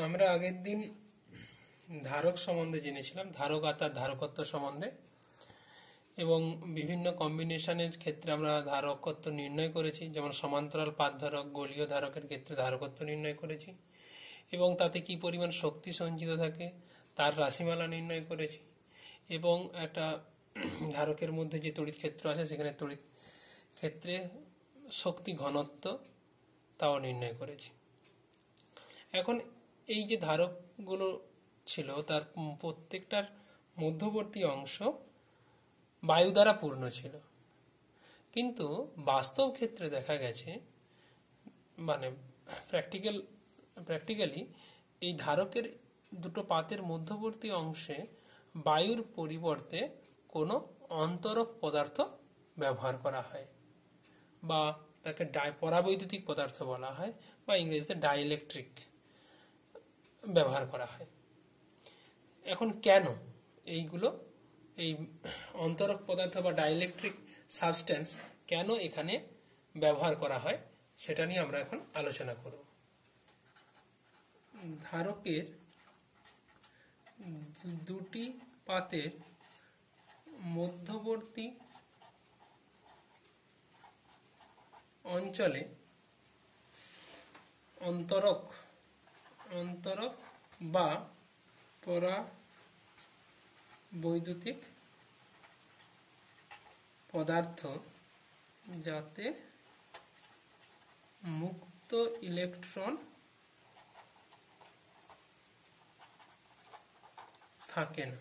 আমরা আগের দিন ধারক সম্বন্ধে জেনেছিলাম, ধারক আর তার ধারকত্ব সম্বন্ধে, এবং বিভিন্ন কম্বিনেশনের ক্ষেত্রে আমরা ধারকত্ব নির্ণয় করেছি। যেমন সমান্তরাল পাত ধারক, গোলীয় ধারকের ক্ষেত্রে ধারকত্ব নির্ণয় করেছি এবং তাতে কি পরিমাণ শক্তি সঞ্চিত থাকে তার রাশিমালা নির্ণয় করেছি, এবং একটা ধারকের মধ্যে যে তড়িৎ ক্ষেত্র আছে সেখানে তড়িৎ ক্ষেত্রে শক্তি ঘনত্ব তাও নির্ণয় করেছি। এখন এই যে ধারকগুলো ছিল তার প্রত্যেকটার মধ্যবর্তী অংশ বায়ু দ্বারা পূর্ণ ছিল, কিন্তু বাস্তব ক্ষেত্রে দেখা গেছে, মানে প্র্যাকটিক্যালি এই ধারকের দুটো পাতের মধ্যবর্তী অংশে বায়ুর পরিবর্তে কোনো অন্তরক পদার্থ ব্যবহার করা হয়, বা তাকে পরাবৈদ্যুতিক পদার্থ বলা হয়, বা ইংরেজিতে ডাইইলেকট্রিক ব্যবহার করা হয়। এখন কেন এইগুলো, এই অন্তরক পদার্থ বা ডাইইলেকট্রিক সাবস্টেন্স কেন এখানে ব্যবহার করা হয় সেটা নিয়ে আমরা এখন আলোচনা করব। ধারকের দুটি পাতের মধ্যবর্তী অঞ্চলে অন্তরক বা পরাবৈদ্যুতিক পদার্থ, যাতে মুক্ত ইলেকট্রন থাকে না,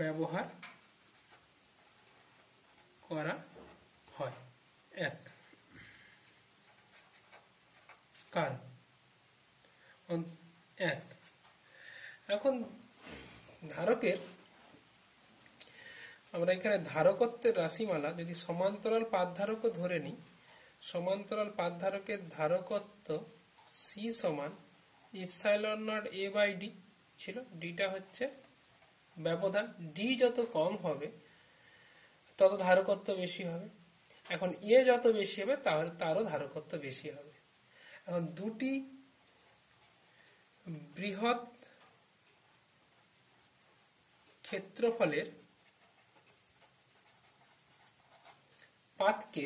ব্যবহার করা হয়। এখন ধারকের, আমরা এখানে ধারকত্বের রাশিমালা যদি সমান্তরাল পাত ধারকও ধরে নিই, সমান্তরাল পাত ধারকের ধারকত্ব সি সমান epsilon not A by d ছিল। ডিটা হচ্ছে ব্যবধান, ডি যত কম হবে তত ধারকত্ব বেশি হবে। এখন এ যত বেশি হবে তারও ধারকত্ব বেশি হবে। এখন দুটি বৃহৎ ক্ষেত্রফলের পাতকে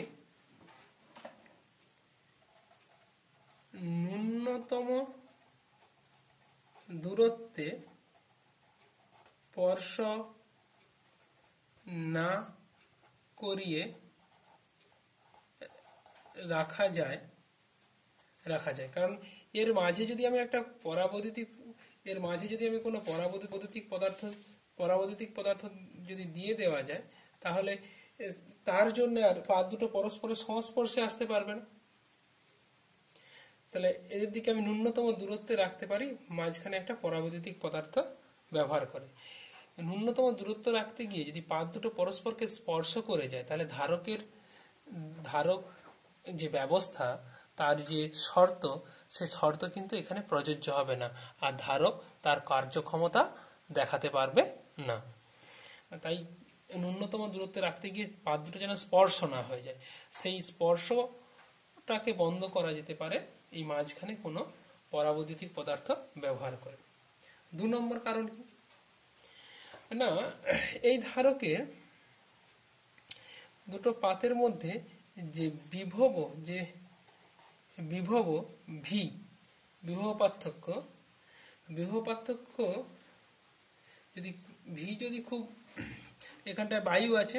ন্যূনতম দূরত্বে স্পর্শ না করিয়ে রাখা যায়, কারণ এর মাঝে যদি আমি কোনো পরাবৈদ্যুতিক পদার্থ যদি দিয়ে দেওয়া যায়, তাহলে তার জন্য আর পাত দুটো পরস্পরের সংস্পর্শে আসতে পারবে না। তাহলে এদের দিকে আমি ন্যূনতম দূরত্বে রাখতে পারি, মাঝখানে একটা পরাবৈদ্যুতিক পদার্থ ব্যবহার করে। ন্যূনতম দূরত্ব রাখতে গিয়ে যদি পাত দুটো পরস্পরকে স্পর্শ করে যায়, তাহলে ধারক যে ব্যবস্থা, তার যে শর্ত, সে শর্ত কিন্তু এখানে প্রযোজ্য হবে না, আর ধারক তার কার্যক্ষমতা দেখাতে পারবে না। তাই ন্যূনতম দূরত্বে রাখতে গিয়ে পাত দুটো যেন স্পর্শ না হয়ে যায়, সেই স্পর্শটাকে বন্ধ করা যেতে পারে এই মাঝখানে কোনো পরাবৈদ্যুতিক পদার্থ ব্যবহার করে। 2 নম্বর কারণ কি না, এই ধারকের দুটো পাতের মধ্যে যে বিভব পার্থক্য যদি খুব, এখানটায় বায়ু আছে,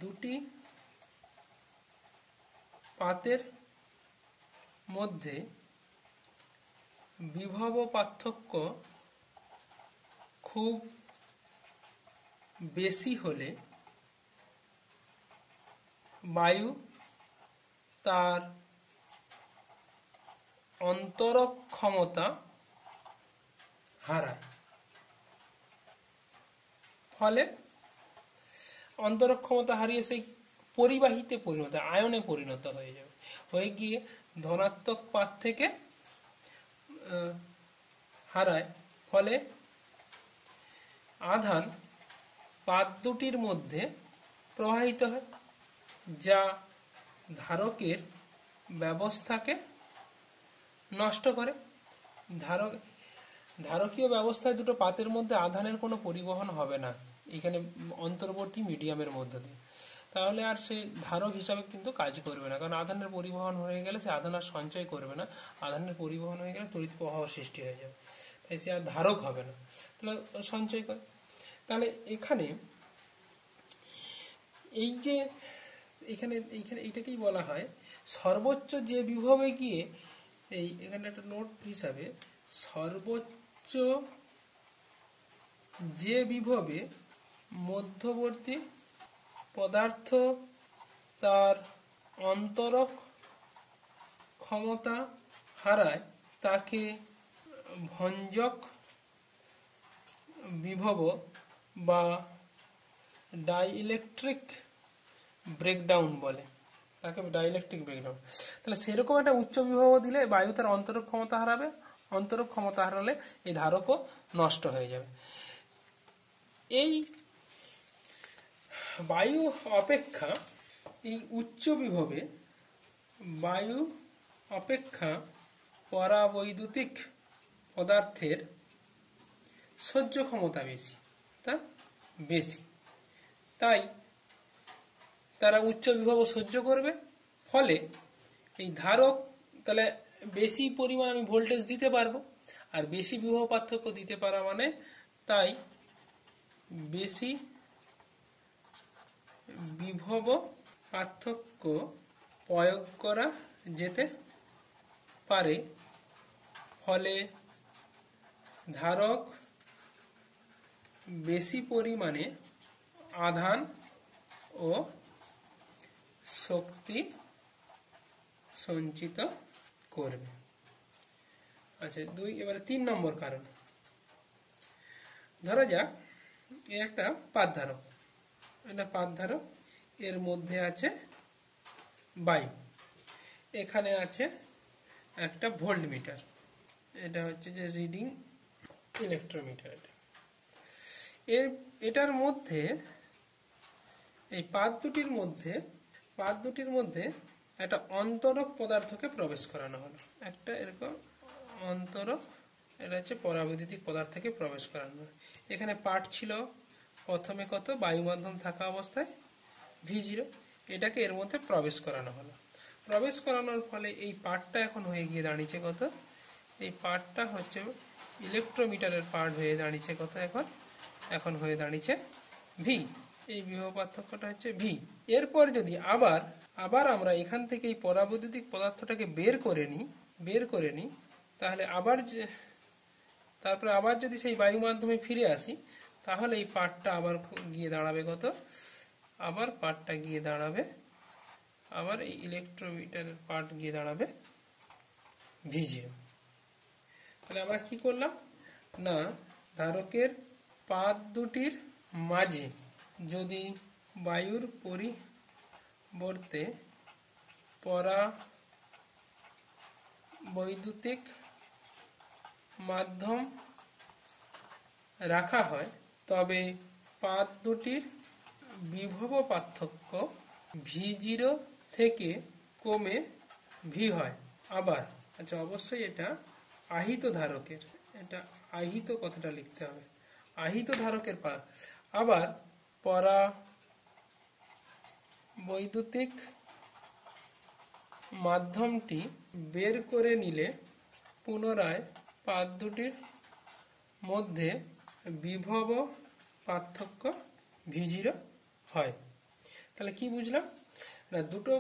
দুটি পাতের মধ্যে বিভব পার্থক্য খুব বেশি হলে বায়ু তার অন্তরক ক্ষমতা হারায়, ফলে অন্তরক ক্ষমতা হারিয়ে সেই পরিবাহিতে আয়নে পরিণত হয়ে যাবে, হয়ে গিয়ে ধনাত্মক পাত থেকে হারায়, ফলে আধান পাত দুটির মধ্যে প্রবাহিত হয়, যা ধারকের ব্যবস্থাকে নষ্ট করে। ধারকীয় ব্যবস্থায় দুটো পাতের মধ্যে আধানের কোনো পরিবহন হবে না এখানে অন্তর্বর্তী মিডিয়ামের মধ্য দিয়ে, তাহলে আর সে ধারক হিসাবে কিন্তু কাজ করবে না, কারণ আধানের পরিবহন হয়ে গেলে সে আধান আর সঞ্চয় করবে না, আধানের পরিবহন হয়ে গেলে তড়িৎ প্রবাহ সৃষ্টি হয়ে যাবে, তাই সে আর ধারক হবে না, তাহলে সঞ্চয় করে। তাহলে এখানে এই যে এখানে এইখানে এইটাকেই বলা হয় সর্বোচ্চ যে বিভবে গিয়ে, এখানে একটা নোট হিসাবে, সর্বোচ্চ যে বিভবে মধ্যবর্তী পদার্থ তার অন্তরক ক্ষমতা হারায় তাকে ভঞ্জক বিভব বা ডাইইলেকট্রিক ব্রেকডাউন বলে, তাকে ডাইইলেকট্রিক ব্রেকডাউন। তাহলে সেরকম একটা উচ্চ বিভব দিলে বায়ু তার অন্তরক ক্ষমতা হারাবে, অন্তরক ক্ষমতা হারালে এই ধারকও নষ্ট হয়ে যাবে। এই বায়ু অপেক্ষা এই উচ্চ বিভবে বায়ু অপেক্ষা পরাবৈদ্যুতিক পদার্থের সহ্য ক্ষমতা বেশি, তাই তারা উচ্চ বিভব সহ্য করবে, ফলে এই ধারক তাহলে বেশি পরিমাণ আমি ভোল্টেজ দিতে পারবো, আর বেশি বিভব পার্থক্য দিতে পারা মানে তাই বেশি বিভব পার্থক্য প্রয়োগ করা যেতে পারে, ফলে ধারক বেশি পরিমাণে আধান ও শক্তি সঞ্চিত করবে। আচ্ছা, এবারে 3 নম্বর কারণ। ধরা যাক একটা পাতধারক, এটা পাতধারক, এর মধ্যে আছে বায়ু, এখানে আছে একটা ভোল্টমিটার, এটা হচ্ছে যে রিডিং ইলেকট্রোমিটার। এটার মধ্যে এই পাত দুটির মধ্যে একটা অন্তরক পদার্থকে প্রবেশ করানো হলো, একটা এরকম অন্তরক, এটা হচ্ছে পরাবৈদ্যুতিক পদার্থকে প্রবেশ করানো হলো। এখানে পাট ছিল প্রথমে কত, বায়ু মাধ্যম থাকা অবস্থায় V0, এটাকে এর মধ্যে প্রবেশ করানো হলো। প্রবেশ করানোর ফলে এই পার্টটা এখন হয়ে গিয়ে দাঁড়িয়েছে কত, এই পার্টটা হচ্ছে ইলেকট্রোমিটারের পার্ট হয়ে দাঁড়িয়েছে কত, এখন হয়ে দাঁড়িয়েছে V, এই বিভব পার্থক্যটা হচ্ছে V। এরপর যদি আবার আমরা এখান থেকে এই পরাবৈদ্যুতিক পদার্থটাকে বের করে নিই, তাহলে তারপরে আবার যদি সেই বায়ু মাধ্যমে ফিরে আসি, তাহলে এই পার্টটা আবার গিয়ে দাঁড়াবে কত, আবার এই ইলেকট্রোমিটারের পার্ট গিয়ে দাঁড়াবে V0। তাহলে আমরা কি করলাম না, ধারকের পাত দুটির মাঝে যদি বায়ুর পরিবর্তে পরাবৈদ্যুতিক মাধ্যম রাখা হয়, তবে পাত দুটির বিভব পার্থক্য V0 থেকে কমে V হয়। আবার আচ্ছা, অবশ্যই এটা আহিত ধারকের, এটা আহিত কথাটা লিখতে হবে, আহিত ধারকের আবার পরাবৈদ্যুতিক মাধ্যমটি বের করে নিলে পুনরায় পাত দুটির মধ্যে বিভব পার্থক্য V0 হয়। তাহলে কি বুঝলাম না, দুটো,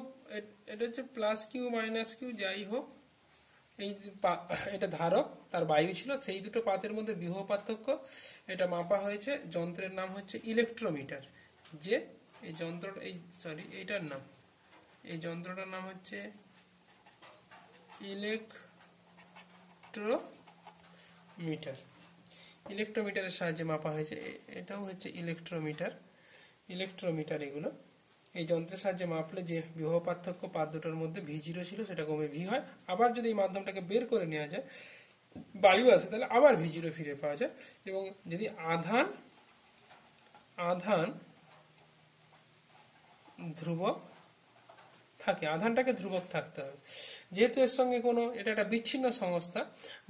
এটা হচ্ছে প্লাস কিউ মাইনাস কিউ, যাই হোক, এই এটা ধারক, তার বায়ু ছিল, সেই দুটো পাতের মধ্যে বিভব পার্থক্য, এটা মাপা হয়েছে, যন্ত্রের নাম হচ্ছে ইলেকট্রোমিটার। যে এই যন্ত্রটা, এই যন্ত্রটার নাম হচ্ছে ইলেকট্রোমিটারের সাহায্যে মাপা হয়েছে, এটাও হচ্ছে ইলেকট্রোমিটার। এগুলো এই যন্ত্রের সাহায্যে মাপলে যে বিভব পার্থক্য পাত দুটোর মধ্যে V0 ছিল সেটা কমে V হয়। আবার যদি এই মাধ্যমটাকে বের করে নেওয়া যায়, বায়ু আসে, তাহলে আবার V0 ফিরে পাওয়া যায়। এবং যদি আধান ধ্রুবক থাকে, আধানটাকে ধ্রুবক থাকতে হবে। যেহেতু এর সঙ্গে কোনো, এটা একটা বিচ্ছিন্ন সংস্থা,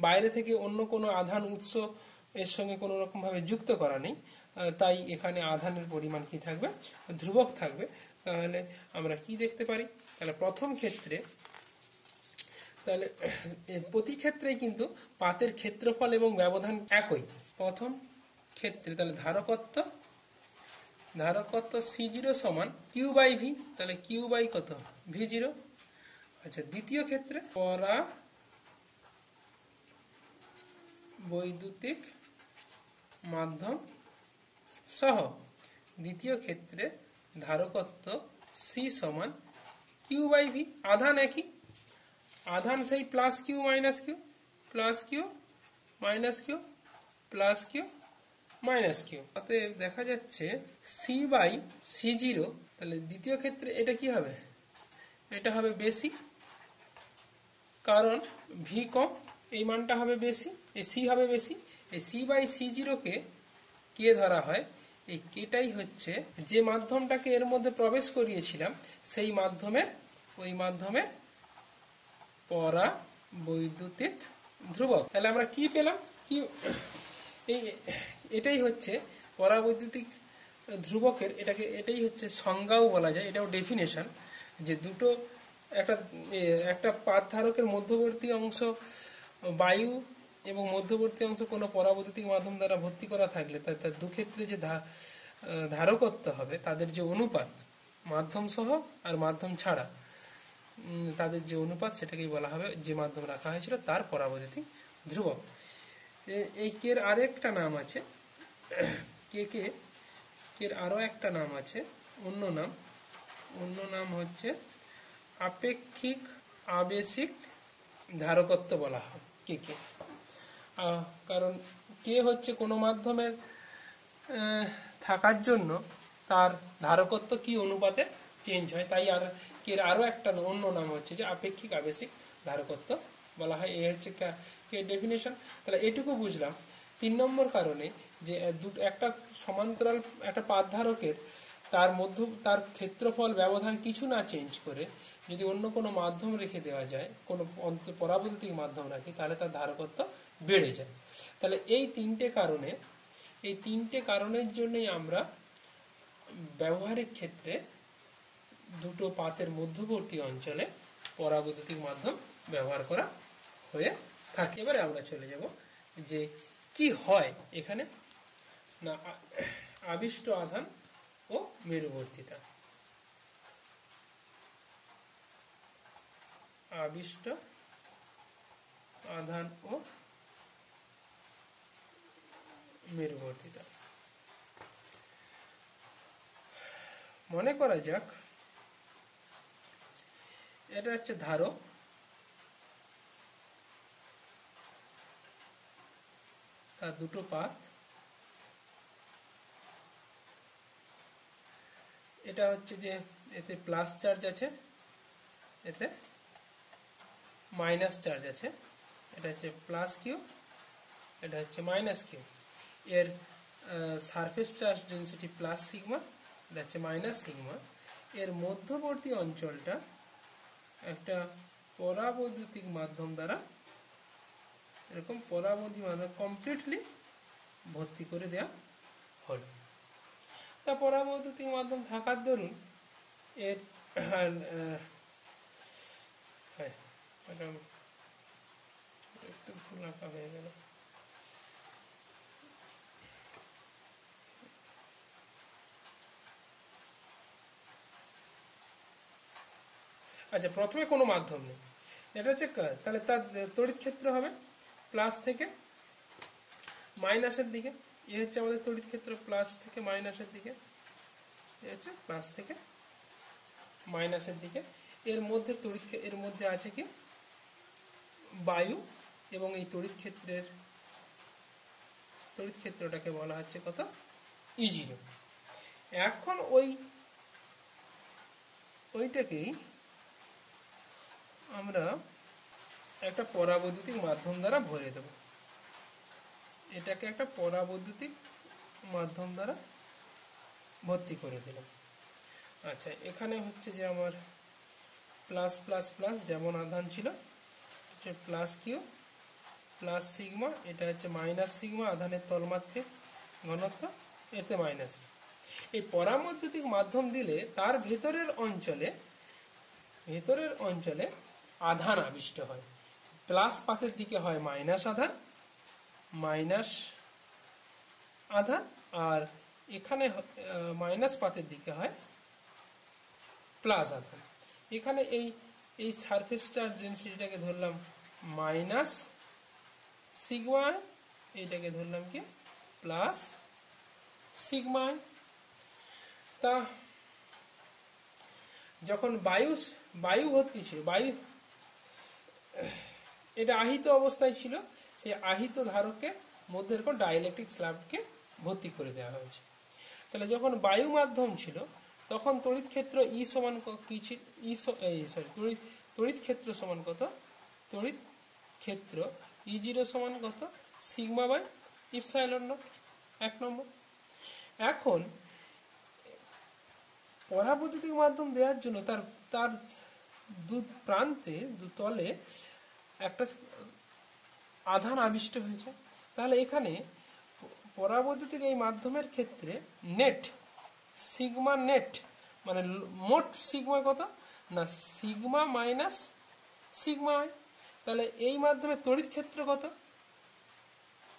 বাইরে থেকে অন্য কোনো আধান উৎস এর সঙ্গে কোনো রকম ভাবে যুক্ত করা নেই, তাই এখানে আধানের পরিমাণ কি থাকবে, ধ্রুবক থাকবে। তাহলে আমরা কি দেখতে পারি, তাহলে প্রথম ক্ষেত্রে, তাহলে প্রতি ক্ষেত্রেই কিন্তু পাতের ক্ষেত্রফল এবং ব্যবধান একই। প্রথম ক্ষেত্রে তাহলে ধারকত্ব C0 সমান Q/V, তাহলে Q/ কত, V0। আচ্ছা, দ্বিতীয় ক্ষেত্রে পরাবৈদ্যুতিক মাধ্যম সহ, দ্বিতীয় ক্ষেত্রে ধারকত্ব C সমান Q/V, আধান একই, আধান সেই plus q minus q, plus q minus q, plus q minus q. অতএব দেখা যাচ্ছে C/C0, তাহলে দ্বিতীয় ক্ষেত্রে এটা কি হবে, এটা হবে বেশি, কারণ ভি কম, এই মানটা হবে বেশি, এই সি হবে বেশি। এই C/C0 কে ধরা হয়, এই কেটাই হচ্ছে যে মাধ্যমটাকে এর মধ্যে প্রবেশ করিয়েছিলাম সেই ওই মাধ্যমের পরাবৈদ্যুতিক ধ্রুবক। তাহলে আমরা কি পেলাম, কি এটাই হচ্ছে পরাবৈদ্যুতিক ধ্রুবকের, এটাই হচ্ছে সংজ্ঞাও বলা যায়, এটাও ডেফিনেশন, যে দুটো একটা পাত ধারকের মধ্যবর্তী অংশ বায়ু এবং মধ্যবর্তী অংশ কোনো পরাবৈদ্যুতিক মাধ্যম দ্বারা ভর্তি করা থাকলে তার দুক্ষেত্রে যে ধারকত্ব হবে, তাদের যে অনুপাত, মাধ্যম সহ আর মাধ্যম ছাড়া তাদের যে অনুপাত, সেটাকেই বলা হবে, যে মাধ্যম রাখা হয়েছিল তার পরাবৈদ্যুতিক ধ্রুবক। এই কের আরেকটা নাম আছে, কের আরো একটা নাম আছে, অন্য নাম হচ্ছে আপেক্ষিক আবেশিক ধারকত্ব বলা হয় কে। কারণ কে হচ্ছে কোনো মাধ্যমের থাকার জন্য তার ধারকত্ব কি অনুপাতে চেঞ্জ হয়, তাই আর এর আরো একটা অন্য নাম হচ্ছে যে আপেক্ষিক আবেশিক ধারকত্ব বলা হয়। এই হচ্ছে ডেফিনেশন। তাহলে এটুকু বুঝলাম 3 নম্বর কারণে যে একটা সমান্তরাল একটা পাত ধারকের তার ক্ষেত্রফল ব্যবধান কিছু না চেঞ্জ করে যদি অন্য কোনো মাধ্যম রেখে দেওয়া যায়, কোনো পরাবৈদ্যুতিক মাধ্যম রাখি, তাহলে তার ধারকত্ব বেড়ে যায়। তাহলে এই তিনটে কারণের জন্যই আমরা ব্যবহারিক ক্ষেত্রে দুটো পাতের মধ্যবর্তী অঞ্চলে পরাবৈদ্যুতিক মাধ্যম ব্যবহার করা হয়ে থাকে। এবারে আমরা চলে যাব যে কি হয় এখানে, না আবিষ্ট আধান ও মেরুবর্তিতা। আবিষ্ট আধান ও মেরুবর্তিতা। মনে করা যাক এটা হচ্ছে ধারক, তার দুটো পাত, এটা হচ্ছে যে এতে প্লাস চার্জ আছে, এতে মাইনাস চার্জ আছে, এটা হচ্ছে প্লাস কিউ, এটা হচ্ছে মাইনাস কিউ। এর surface charge density plus sigma, এটা হচ্ছে মাইনাস সিগমা। এর মধ্যবর্তী অঞ্চলটা একটা পরাবৈদ্যুতিক মাধ্যম দ্বারা এরকম পরাবৈদ্যুতিক মাধ্যম কমপ্লিটলি ভর্তি করে দেওয়া হল। তা পরাবৈদ্যুতিক মাধ্যম থাকার দরুন এর একটু ভুল আঁকা হয়ে গেল। আচ্ছা, প্রথমে কোনো মাধ্যম নেই, এটা হচ্ছে তাহলে তার তড়িৎ ক্ষেত্র হবে প্লাস থেকে মাইনাসের দিকে। এ হচ্ছে আমাদের তড়িৎ ক্ষেত্র প্লাস থেকে মাইনাসের দিকে, এ হচ্ছে প্লাস থেকে মাইনাসের দিকে। এর মধ্যে আছে কি বায়ু, এবং এই তড়িৎ ক্ষেত্রটাকে বলা হচ্ছে কত, E0। এখন ওইটাকেই আমরা একটা পরাবৈদ্যুতিক মাধ্যম দ্বারা ভরে দেব, এটাকে একটা পরাবৈদ্যুতিক মাধ্যম দ্বারা ভর্তি করে দিলাম। আচ্ছা, এখানে হচ্ছে যে আমার প্লাস প্লাস প্লাস যেমন আধান ছিল হচ্ছে প্লাস কিউ প্লাস সিগমা, এটা হচ্ছে মাইনাস সিগমা আধানের তলমাত্রিক ঘনত্ব, এতে মাইনাস। এই পরাবৈদ্যুতিক মাধ্যম দিলে তার ভেতরের অঞ্চলে আধান আবিষ্ট হয়। প্লাস পাতের দিকে হয় মাইনাস আধান, আর এখানে মাইনাস পাতের দিকে হয় প্লাস আধান। এখানে এই সারফেস চার্জ ডেন্সিটিটাকে ধরলাম মাইনাস সিগমা, এইটাকে ধরলাম কি প্লাস সিগমা। তা যখন বায়ু ভর্তি ছিল, এটা আহিত অবস্থায় ছিল, সেই আহিত ধারকের মধ্যে এরকম ডাইইলেকট্রিক স্ল্যাবকে ভর্তি করে দেওয়া হয়েছে। তাহলে যখন বায়ু মাধ্যম ছিল তখন তড়িৎ ক্ষেত্র ই সমান কি ছিল, তড়িৎ ক্ষেত্র সমান কত, তড়িৎ ক্ষেত্র E0 সমান কত, সিগমা বাই ইপসাইলন নট, 1 নম্বর। এখন পরাবৈদ্যুতিক মাধ্যম দেওয়ার জন্য তার দু প্রান্তে দু তলে একটা আধান আবিষ্ট হয়েছে। তাহলে এখানে পরাবৈদ্যুতিক এই মাধ্যমের ক্ষেত্রে নেট সিগমা নেট মানে মোট সিগমা কত না সিগমা মাইনাস সিগমা। তাহলে এই মাধ্যমে তড়িৎ ক্ষেত্র কত,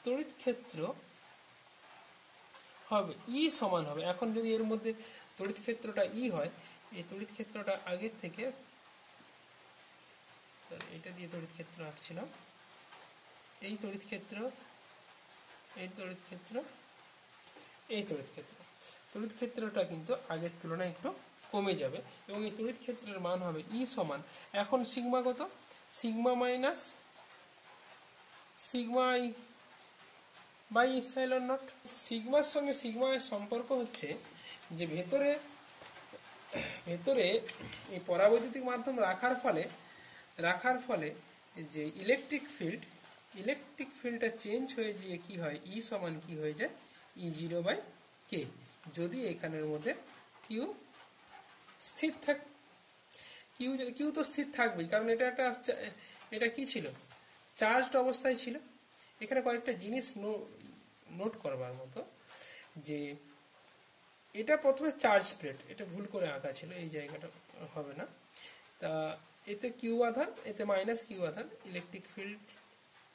তড়িৎ ক্ষেত্র হবে ই সমান হবে, এখন যদি এর মধ্যে তড়িৎ ক্ষেত্রটা ই হয়, এই তড়িৎ ক্ষেত্রটা আগের থেকে, এটা দিয়ে তড়িৎ ক্ষেত্র আঁকছিলাম, এই তড়িৎ ক্ষেত্র, এই তড়িৎ ক্ষেত্র, এই তড়িৎ ক্ষেত্র, তড়িৎ ক্ষেত্রটা কিন্তু আগের তুলনায় একটু কমে যাবে এবং এই তড়িৎ ক্ষেত্রের মান হবে ই সমান, এখন সিগমা কত, sigma minus sigma I by epsilon naught. সিগমার সঙ্গে সিগমা এর সম্পর্ক হচ্ছে যে ভেতরে এই পরাবৈদ্যুতিক মাধ্যম রাখার ফলে যে ইলেকট্রিক ফিল্ডটা চেঞ্জ হয়ে গিয়ে কি হয়, ই সমান কি হয়ে যায় E0 বাই কে, যদি এখানের মধ্যে কিউ স্থির থাকে। কিউ তো স্থির থাকবেই, কারণ এটা কি ছিল, চার্জড অবস্থায় ছিল। এখানে কয়েকটা জিনিস নোট করবার মতো, যে এটা প্রথমে চার্জ প্লেট, এটা ভুল করে আঁকা ছিল, এই জায়গাটা হবে না। তা এতে কিউ আধান, এতে মাইনাস কিউ আধান, electric field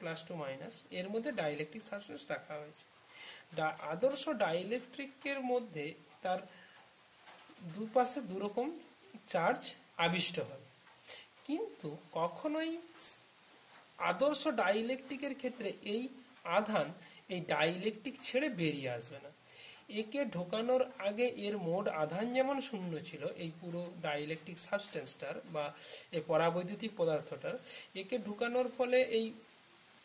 plus to minus, এর মধ্যে ডাইইলেকট্রিক সাবস্টেন্স রাখা হয়েছে। আদর্শ ডাইইলেকট্রিকের মধ্যে তার দুপাশে দুরকম চার্জ আবিষ্ট হবে, কিন্তু কখনোই আদর্শ ডাইইলেকট্রিকের ক্ষেত্রে এই আধান এই ডাইইলেকট্রিক ছেড়ে বেরিয়ে আসবে না। একে ঢোকানোর আগে এর মোট আধান যেমন শূন্য ছিল, এই পুরো ডাইইলেকট্রিক সাবস্টেন্সটার বা এই পরাবৈদ্যুতিক পদার্থটার, একে ঢোকানোর ফলে এই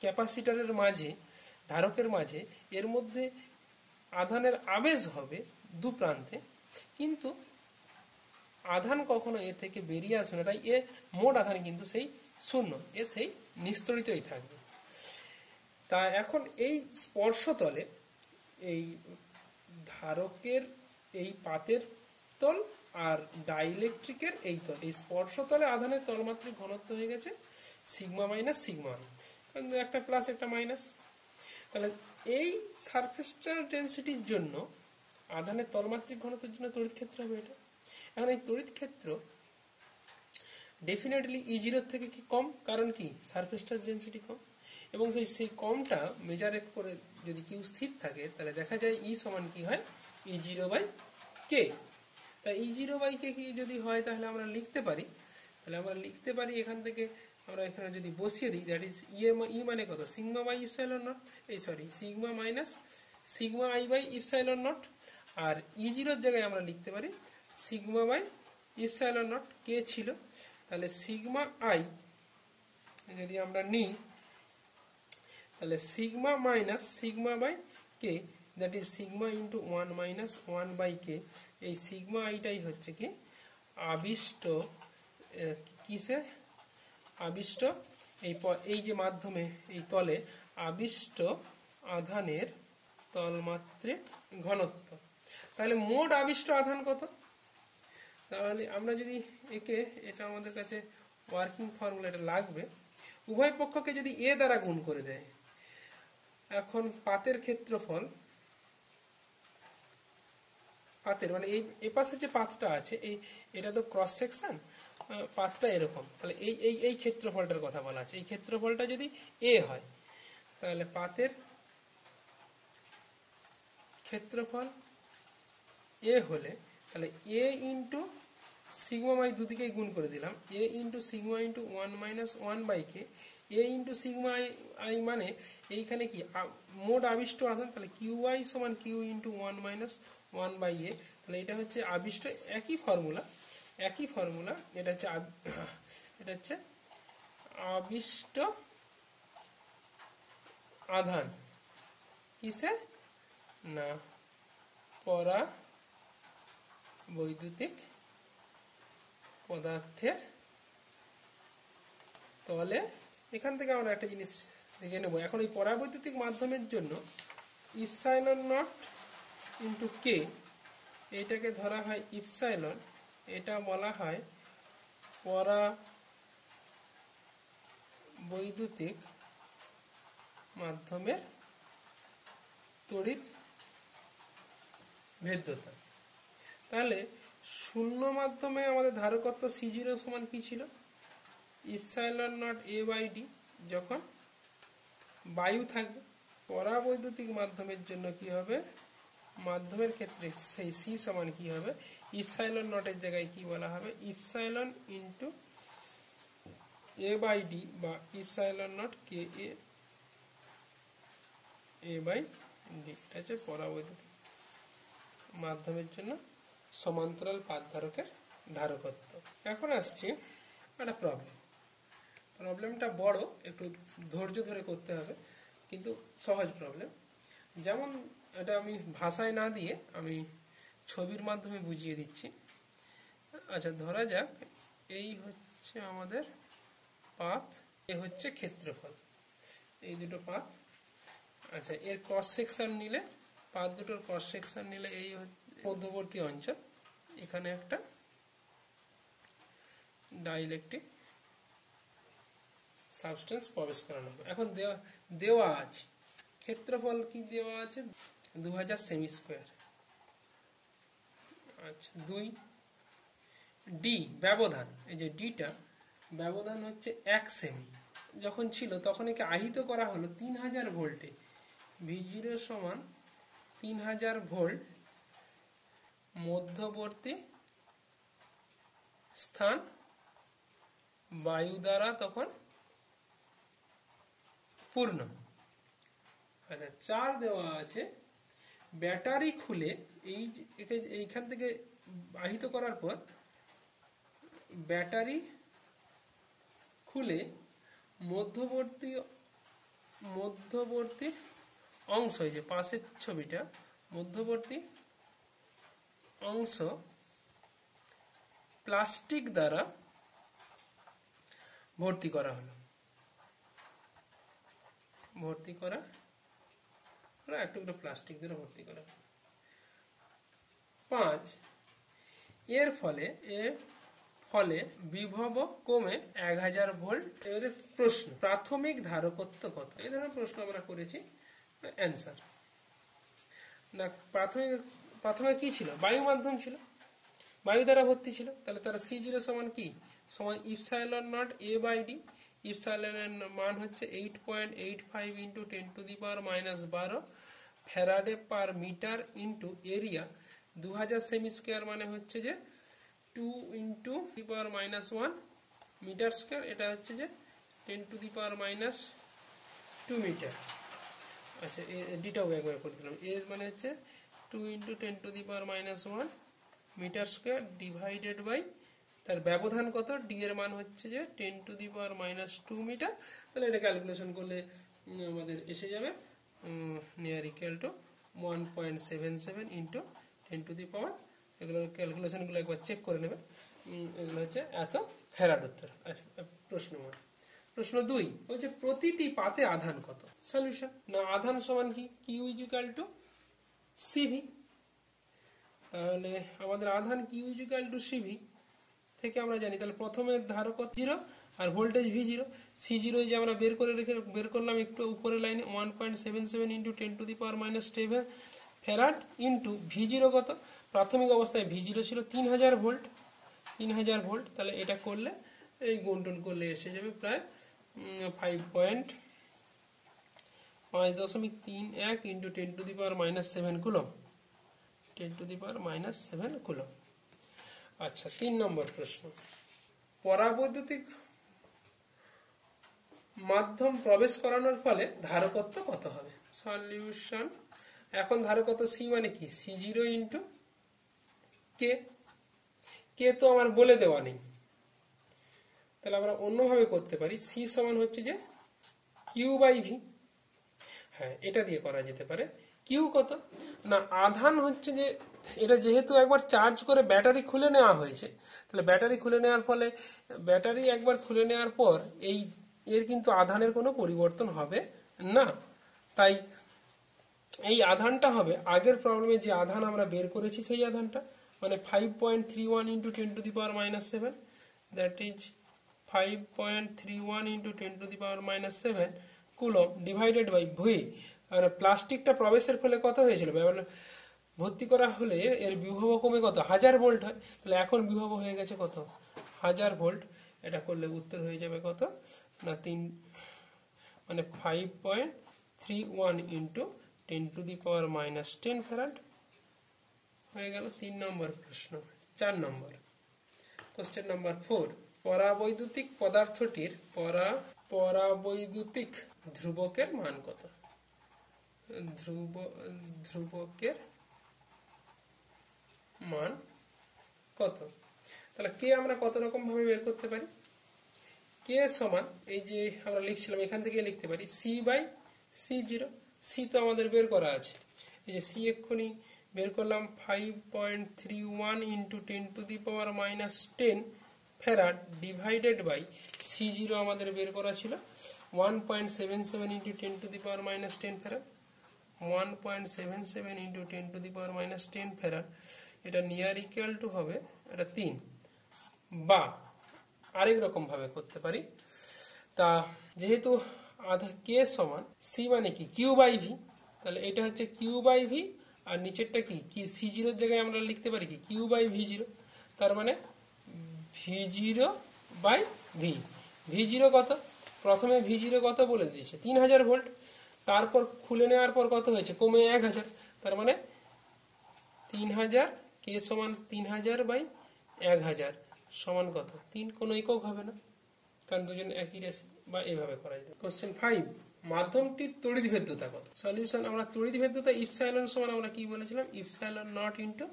ক্যাপাসিটরের মাঝে, ধারকের মাঝে এর মধ্যে আধানের আবেশ হবে দু প্রান্তে, কিন্তু আধান কখনো এ থেকে বেরিয়ে আসবে না, তাই এর মোট আধান কিন্তু সেই শূন্য, এ সেই নিস্তড়িতই থাকবে। তা এখন এই স্পর্শতলে এই ধারকের এই পাতের তল আর ডাইইলেকট্রিকের এই তল, এই স্পর্শতলে আধানের তলমাত্রিক ঘনত্ব হয়ে গেছে সিগমা মাইনাস সিগমা, একটা প্লাস একটা মাইনাস। তাহলে এই সারফেস চার্জ ডেনসিটির জন্য আধানের তলমাত্রিক ঘনত্বের জন্য তড়িৎ ক্ষেত্র হবে এটা। এখন এই তড়িৎ ক্ষেত্র ডেফিনেটলি E0 থেকে কি কম, কারণ কি সারফেস চার্জ ডেনসিটি কম, এবং সেই কমটা মেজার করে যদি কিউ স্থির থাকে, তাহলে দেখা যায় ই সমান কি হয় E0 বাই কে। তাই E0 বাই কে কি যদি হয়, তাহলে আমরা লিখতে পারি এখান থেকে আমরা এখানে যদি বসিয়ে দিই, দ্যাট ইজ ই মানে কত sigma by epsilon not, sigma minus sigma I by epsilon naught, আর E0 এর জায়গায় আমরা লিখতে পারি sigma by epsilon not, K ছিল, তাহলে সিগমা আই যদি আমরা নিই, তাহলে sigma minus sigma by K, that is sigma into 1 minus 1 by K. এই সিগমা আইটাই হচ্ছে কি আবিষ্ট, কিসে আবিষ্ট, এই যে মাধ্যমে এই তলে আবিষ্ট আধানের তলমাত্রিক ঘনত্ব। তাহলে মোট আবিষ্ট আধান কত, তাহলে আমরা যদি একে, এটা আমাদের কাছে ওয়ার্কিং ফর্মুলা, এটা লাগবে, উভয় পক্ষকে যদি এ দ্বারা গুণ করে দেয়, এখন পাতের ক্ষেত্রফল, পাতের মানে এই পাশে যে পাতটা আছে, এটা তো ক্রস সেকশন, পাতটা এরকম, তাহলে এই ক্ষেত্রফলটার কথা বলা আছে। এই ক্ষেত্রফলটা যদি এ হয়, তাহলে পাতের ক্ষেত্রফল এ হলে, তাহলে এ ইন্টু সিগমা বাই দুদিকেই গুণ করে দিলাম, A into sigma into 1 minus 1 by K, A into sigma I মানে এইখানে কি মোট আবিষ্ট আধান, তাহলে কিউ আই সমান Q into 1 minus 1 by A, তাহলে এটা হচ্ছে আবিষ্ট, একই ফর্মুলা, এটা হচ্ছে আবিষ্ট আধান কিসে না পরা বৈদ্যুতিক পদার্থের তলে। এখান থেকে আমরা একটা জিনিস দেখে নেব, এখন এই পরাবৈদ্যুতিক মাধ্যমের জন্য ইপসাইলন নট ইন্টু কে, এইটাকে ধরা হয় ইপসাইলন, এটা বলা হয় পরাবৈদ্যুতিক মাধ্যমের তড়িৎ ভেদ্যতা। তাহলে শূন্য মাধ্যমে আমাদের ধারকত্ব C0 সমান কি ছিল, epsilon not A by d, যখন বায়ু থাকবে। পরাবৈদ্যুতিক মাধ্যমের জন্য কি হবে, মাধ্যমের ক্ষেত্রে সেই সি সমান কি হবে, ইপসাইলন নটের জায়গায় কি বলা হবে, epsilon into A by D, বা epsilon not K A by D. এটা হচ্ছে পরাবৈদ্যুতিক মাধ্যমের জন্য সমান্তরাল পাত ধারকের ধারকত্ব। এখন আসছি একটা প্রবলেমটা বড়, একটু ধৈর্য ধরে করতে হবে, কিন্তু সহজ প্রবলেম। যেমন এটা আমি ভাষায় না দিয়ে আমি ছবির মাধ্যমে বুঝিয়ে দিচ্ছি। আচ্ছা, ধরা যাক এই হচ্ছে আমাদের পাত, এ হচ্ছে ক্ষেত্রফল, এই দুটো পাত। আচ্ছা, এর ক্রস সেকশন নিলে, পাত দুটোর ক্রস সেকশন নিলে এই মধ্যবর্তী অঞ্চল, এখানে একটা ডাইইলেকট্রিক সাবস্টেন্স প্রবেশ করানো হবে। এখন দেওয়া আছে ক্ষেত্রফল, কি দেওয়া আছে, 2000 সেমি স্কোয়ার। আচ্ছা, 2 ডি ব্যবধান, এই যে ডিটা ব্যবধান হচ্ছে 1 সেমি। যখন ছিল তখন একে আহিত করা হলো 3000 ভোল্টে, V0 সমান 3000 ভোল্ট, মধ্যবর্তী স্থান বায়ু দ্বারা তখন পূর্ণ। আচ্ছা, 4 দেওয়া আছে, ব্যাটারি খুলে এইখান থেকে আহিত করার পর ব্যাটারি খুলে মধ্যবর্তী অংশ, এই যে পাশের ছবিটা, মধ্যবর্তী অংশ প্লাস্টিক দ্বারা ভর্তি করা হলো, একটু প্লাস্টিক দ্বারা ভর্তি করা হলো। 5 এর ফলে বিভব কমে 1000 ভোল্ট। এবারে প্রশ্ন, প্রাথমিক ধারকত্ব কত? এই ধরনের প্রশ্ন আমরা করেছি। অ্যান্সার না, প্রাথমিক কি ছিল, বায়ু মাধ্যম ছিল, বায়ু দ্বারা ভর্তি ছিল, তাহলে তার C0 সমান কি, সমান epsilon not A by D. ইপসাইলনের মান হচ্ছে 8.85 into 10⁻⁻12 Faraday per metre into area 2000 সেমি স্কোয়ার, মানে হচ্ছে যে 2 ইন্টু 10⁻1 মিটার স্কোয়ার, এটা হচ্ছে যে 10⁻2 মিটার। আচ্ছা, ডিটাও একবার করে দিলাম, এজ মানে হচ্ছে 2 into 10⁻1 metre square divided by তার ব্যবধান কত, ডি এর মান হচ্ছে যে 10⁻2 মিটার। তাহলে এটা ক্যালকুলেশন করলে আমাদের এসে যাবে নিয়ার ইকুয়াল টু 1.77 ইন্টু 10⁻, এগুলো ক্যালকুলেশনগুলো একবার চেক করে নেবে। এগুলো হচ্ছে এত ফ্যারাড উত্তর। আচ্ছা, প্রশ্ন 2 হচ্ছে প্রতিটি পাতে আধান কত? সলিউশন, না আধান সমান কি, কিউ ইকুয়াল টু সিভি। তাহলে আমাদের আধান কিউ ইকুয়াল টু সিভি থেকে আমরা জানি, তাহলে প্রথমে ধারকত্ব 0 আর ভোল্টেজ V0, C0 যে আমরা বের করলাম একটু উপরের লাইনে 1.77 ইন্টু 10⁻⁻7 ফ্যারাড ইন্টু V0 কত, প্রাথমিক অবস্থায় V0 ছিল 3000 ভোল্ট, 3000 ভোল্ট। তাহলে এটা করলে এই গুণটুন করলে এসে যাবে প্রায় 5.31 ইন্টু 10⁻⁻7 কুলম, 10⁻⁻7 কুলম। আচ্ছা, 3 নম্বর প্রশ্ন, পরাবৈদ্যুতিক মাধ্যম প্রবেশ করানোর ফলে ধারকত্ব কত হবে? সলিউশন, এখন ধারকত্ব সি মানে কি, C0 ইন্টু কে, কে তো আমার বলে দেওয়া নেই, তাহলে আমরা অন্যভাবে করতে পারি, সি সমান হচ্ছে যে কিউ বাই ভি। হ্যাঁ, এটা দিয়ে করা যেতে পারে। কিউ কত না, আধান হচ্ছে যে এটা যেহেতু একবার চার্জ করে ব্যাটারি খুলে নেওয়া হয়েছে, তাহলে ব্যাটারি খুলে নেওয়ার ফলে ব্যাটারি একবার খুলে নেওয়ার পর এর কিন্তু আধানের কোনো পরিবর্তন হবে না। তাই এই আধানটা হবে আগের প্রবলেমে যে আধান আমরা বের করেছি সেই আধানটা, মানে 5.31 into 10⁻⁻7, that is 5.31 into 10⁻⁻7 coulomb divided by V. আর প্লাস্টিকটা প্রবেশের ফলে কত হয়েছিল, ভর্তি করা হলে এর বিভব কমে কত 1000 ভোল্ট হয়, তাহলে এখন বিভব হয়ে গেছে কত 1000 ভোল্ট। এটা করলে উত্তর হয়ে যাবে কত না 3, মানে 5.31 ইন্টু 10⁻⁻10 ফ্যারাড হয়ে গেল 3 নম্বর প্রশ্ন। 4 নম্বর কোশ্চেন নাম্বার 4, পরাবৈদ্যুতিক পদার্থটির পরাবৈদ্যুতিক ধ্রুবকের মান কত? ধ্রুবকের মান কত? তাহলে কে আমরা কত রকম ভাবে বের করতে পারি। কে সমান এই যে আমরা লিখছিলাম এখান থেকে লিখতে পারি সি বাই C0। সি তো আমাদের বের করা আছে, এই যে সি এক্ষুনি বের করলাম 5.31 into 10⁻⁻10 farad divided by C0 আমাদের বের করা ছিল 1.77 ইন্টু 10⁻⁻10 ফ্যারাড, 1.77 ইন্টু 10⁻⁻10 ফ্যারাড। এটা নিয়ার ইকুয়াল টু হবে এটা 3, বা আরেক রকম ভাবে করতে পারি। তা যেহেতু আধা কে সমান সি মানে কি কিউ বাই ভি, তাহলে এটা হচ্ছে কিউ বাই ভি, আর নিচেরটা কি C0 এর জায়গায় আমরা লিখতে পারি কি কিউ বাই V0, তার মানে V0 বাই ভি। V0 কত, প্রথমে V0 কত বলে দিয়েছে 3000 ভোল্ট, তারপর খুলে নেওয়ার পর কত হয়েছে কমে 1000, তার মানে 3000, কে সমান 3000 বাই 1000 সমান কত 3, কোনো একক হবে না কারণ দুজন একই রাশি, বা এইভাবে করা যায়। কোশ্চেন 5, মাধ্যমটির তড়িৎ ভেদ্যতা কত? সলিউশন, আমরা তড়িৎ ভেদ্যতা ইপসাইলন সমান আমরা কি বলেছিলাম ইপসাইলন নট ইন্টু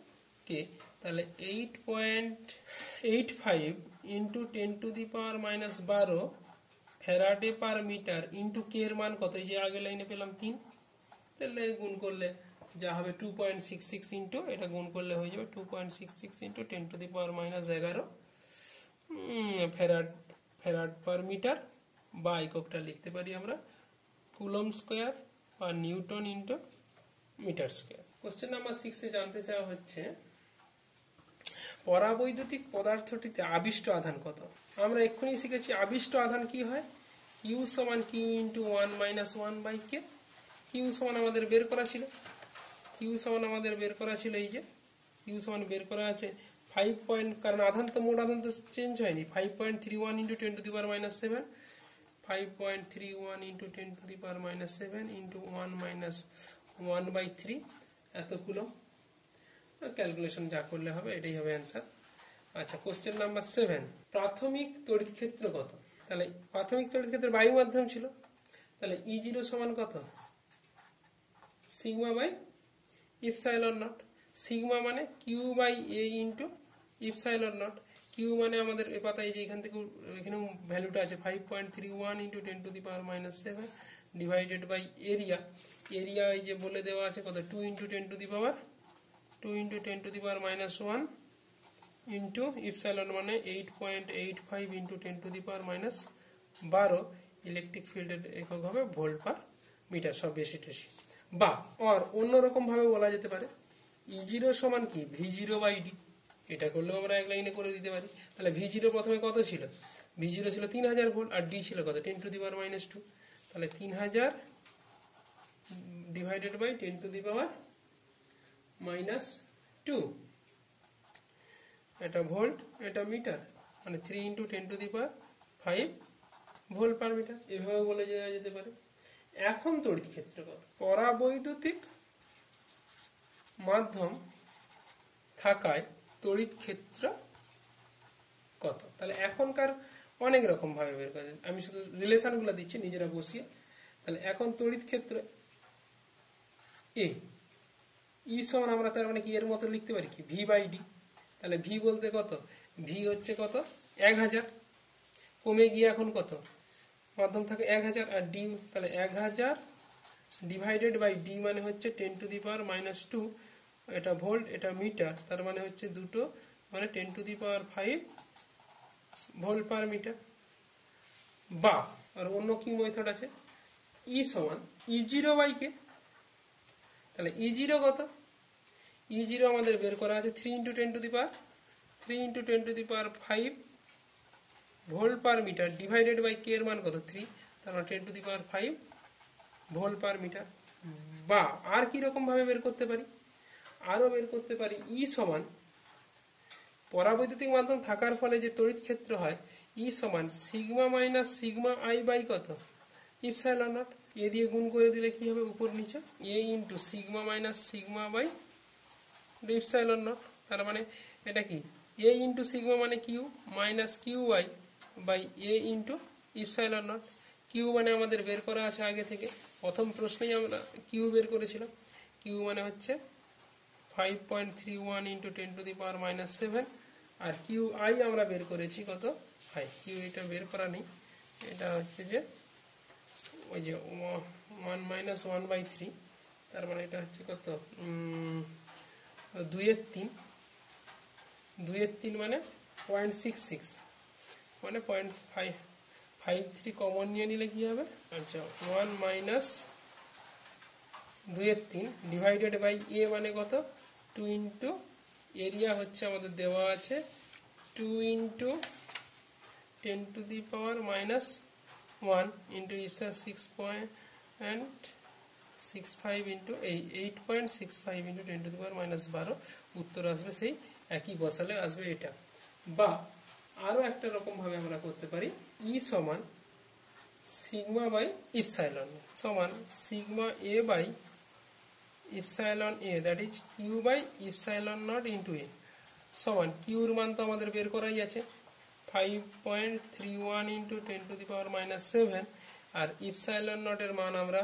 কে, তাহলে 8.85 into 10⁻⁻12 Faraday per metre into K এর মান কত, এই যে আগের লাইনে পেলাম 3, তাহলে গুণ করলে যা হবে 2.66 ইন্টু এটা গুণ করলে হয়ে যাবে 2.66 ইন্টু 10⁻⁻11 ফ্যারাড পার মিটার, বা এককটা লিখতে পারি আমরা কুলম স্কয়ার বা newton into metre square. Question number 6 এ জানতে চাওয়া হচ্ছে পরাবৈদ্যুতিক পদার্থটিতে আবিষ্ট আধান কত? আমরা এক্ষুনি শিখেছি আবিষ্ট আধান কি হয়, কিউ সমান Q into 1 minus 1 by K. Q সমান আমাদের বের করা ছিল, এই যে কিউ সমান বের করা আছে 5 কারণ আধান তো মোট আধান তো চেঞ্জ হয়নি, 5.31 into 10⁻⁻7, 5.31 into 10⁻⁻7 into 1 minus 1 by 3 এত কুলম। ক্যালকুলেশন যা করলে হবে এটাই হবে অ্যান্সার। আচ্ছা, কোশ্চেন নাম্বার 7, প্রাথমিক তড়িৎ ক্ষেত্র কত? তাহলে প্রাথমিক তড়িৎ ক্ষেত্রে বায়ু মাধ্যম ছিল, তাহলে E0 সমান কত sigma by epsilon not. Sigma মানে Q by A into epsilon nought. Q মানে আমাদের এ পাতায় যে এখান থেকে এখানে ভ্যালুটা আছে 5.31 into 10⁻⁻7 divided by area. Area এই যে বলে দেওয়া আছে কত 2 ইন্টু 10⁻1 ইন্টু ইপসাইলন মানে 8.85 ইন্টু 10⁻12। ইলেকট্রিক ফিল্ডের একক হবে ভোল্ট পার মিটার, সব বেশি টেশি। বা অন্যরকম ভাবে বলা যেতে পারে ই জিরো সমান কি ভি জিরো বাই ডি, এটা করলেও আমরা এক লাইনে করে দিতে পারি। তাহলে ভি জিরো প্রথমে কত ছিল, ভি জিরো ছিল 3000 ভোল্ট আর ডি ছিল কত 10 টু দি পাওয়ার মাইনাস 2, তাহলে 3000 divided by 10 to the power minus 2, এটা ভোল্ট এটা মিটার, মানে 3 into 10 to the power 5 volt per metre, এভাবে বলে দেওয়া যেতে পারে। এখন তড়িৎ ক্ষেত্র কত, পরাবৈদ্যুতিক মাধ্যম থাকায় তড়িৎ ক্ষেত্র কত। তাহলে এখনকার অনেক রকম ভাবে বের করা যায়, আমি শুধু রিলেশনগুলো দিচ্ছি নিজেরা বসিয়ে। তাহলে এখন তড়িৎ ক্ষেত্র এ ই সমান আমরা তার মানে কি এর মতো লিখতে পারি কি ভি বাই ডি। তাহলে ভি বলতে কত, ভি হচ্ছে কত 1000, কমে গিয়ে এখন কত মাধ্যম থাকে 1000, আর ডি তাহলে 1000 ডিভাইডেড বাই ডি মানে হচ্ছে 10 টু দি পাওয়ার মাইনাস 2, এটা ভোল্ট এটা মিটার, তার মানে হচ্ছে দুটো মানে 10 to the power 5 volt per metre. বা আর অন্য কি মেথড আছে, ই সমান ই জিরো বাই কে। তাহলে ই জিরো কত, ই জিরো আমাদের বের করা আছে 3 into 10 to the power 5 volt per metre divided by K এর মান কত 3, তার মানে 10 to the power 5 volt per metre. বা আর কি রকম ভাবে বের করতে পারি, আরো বের করতে পারি ই সমান পরাবৈদ্যুতিক মাধ্যম থাকার ফলে যে তড়িৎ ক্ষেত্র হয়, ই সমান sigma minus sigma I by কত ইপসাইলন নট। এ দিয়ে গুণ করে দিলে কি হবে উপর নিচে, A into sigma minus sigma by epsilon nought. তার মানে এটা কি এ ইন্টু সিগমা মানে Q minus Q by A into epsilon nought. Q মানে আমাদের বের করা আছে আগে থেকে, প্রথম প্রশ্নেই আমরা কিউ বের করেছিলাম। কিউ মানে হচ্ছে 5.31 into 10 to the power minus 7, আর কিউ আই আমরা বের করেছি কত 5। কিউ এটা বের করা নেই, এটা হচ্ছে যে ওই যে 1 মাইনাস 1/3, তার মানে এটা হচ্ছে কত 2/3 মানে 0.66 মানে 0.53 কমন নিয়ে নিলে কি হবে, আচ্ছা 1 মাইনাস 2/3 ডিভাইডেড বাই এ মানে কত 2 ইন্টু এরিয়া হচ্ছে আমাদের দেওয়া আছে 2 into 10 to the power minus 1 into ইপসা 6.65 into 8.65 into 10 to the power minus 12, উত্তর আসবে সেই একই বসালে আসবে এটা। বা আরো একটা রকম ভাবে আমরা করতে পারি, ই সমান সিগমা বাই ইপসাইলন সমান sigma A by epsilon A, that is Q by epsilon nought into A, সমান কিউর মান তো আমাদের বের করাই আছে 5.31 into 10 to the power minus 7, আর ইপসাইলন নটের মান আমরা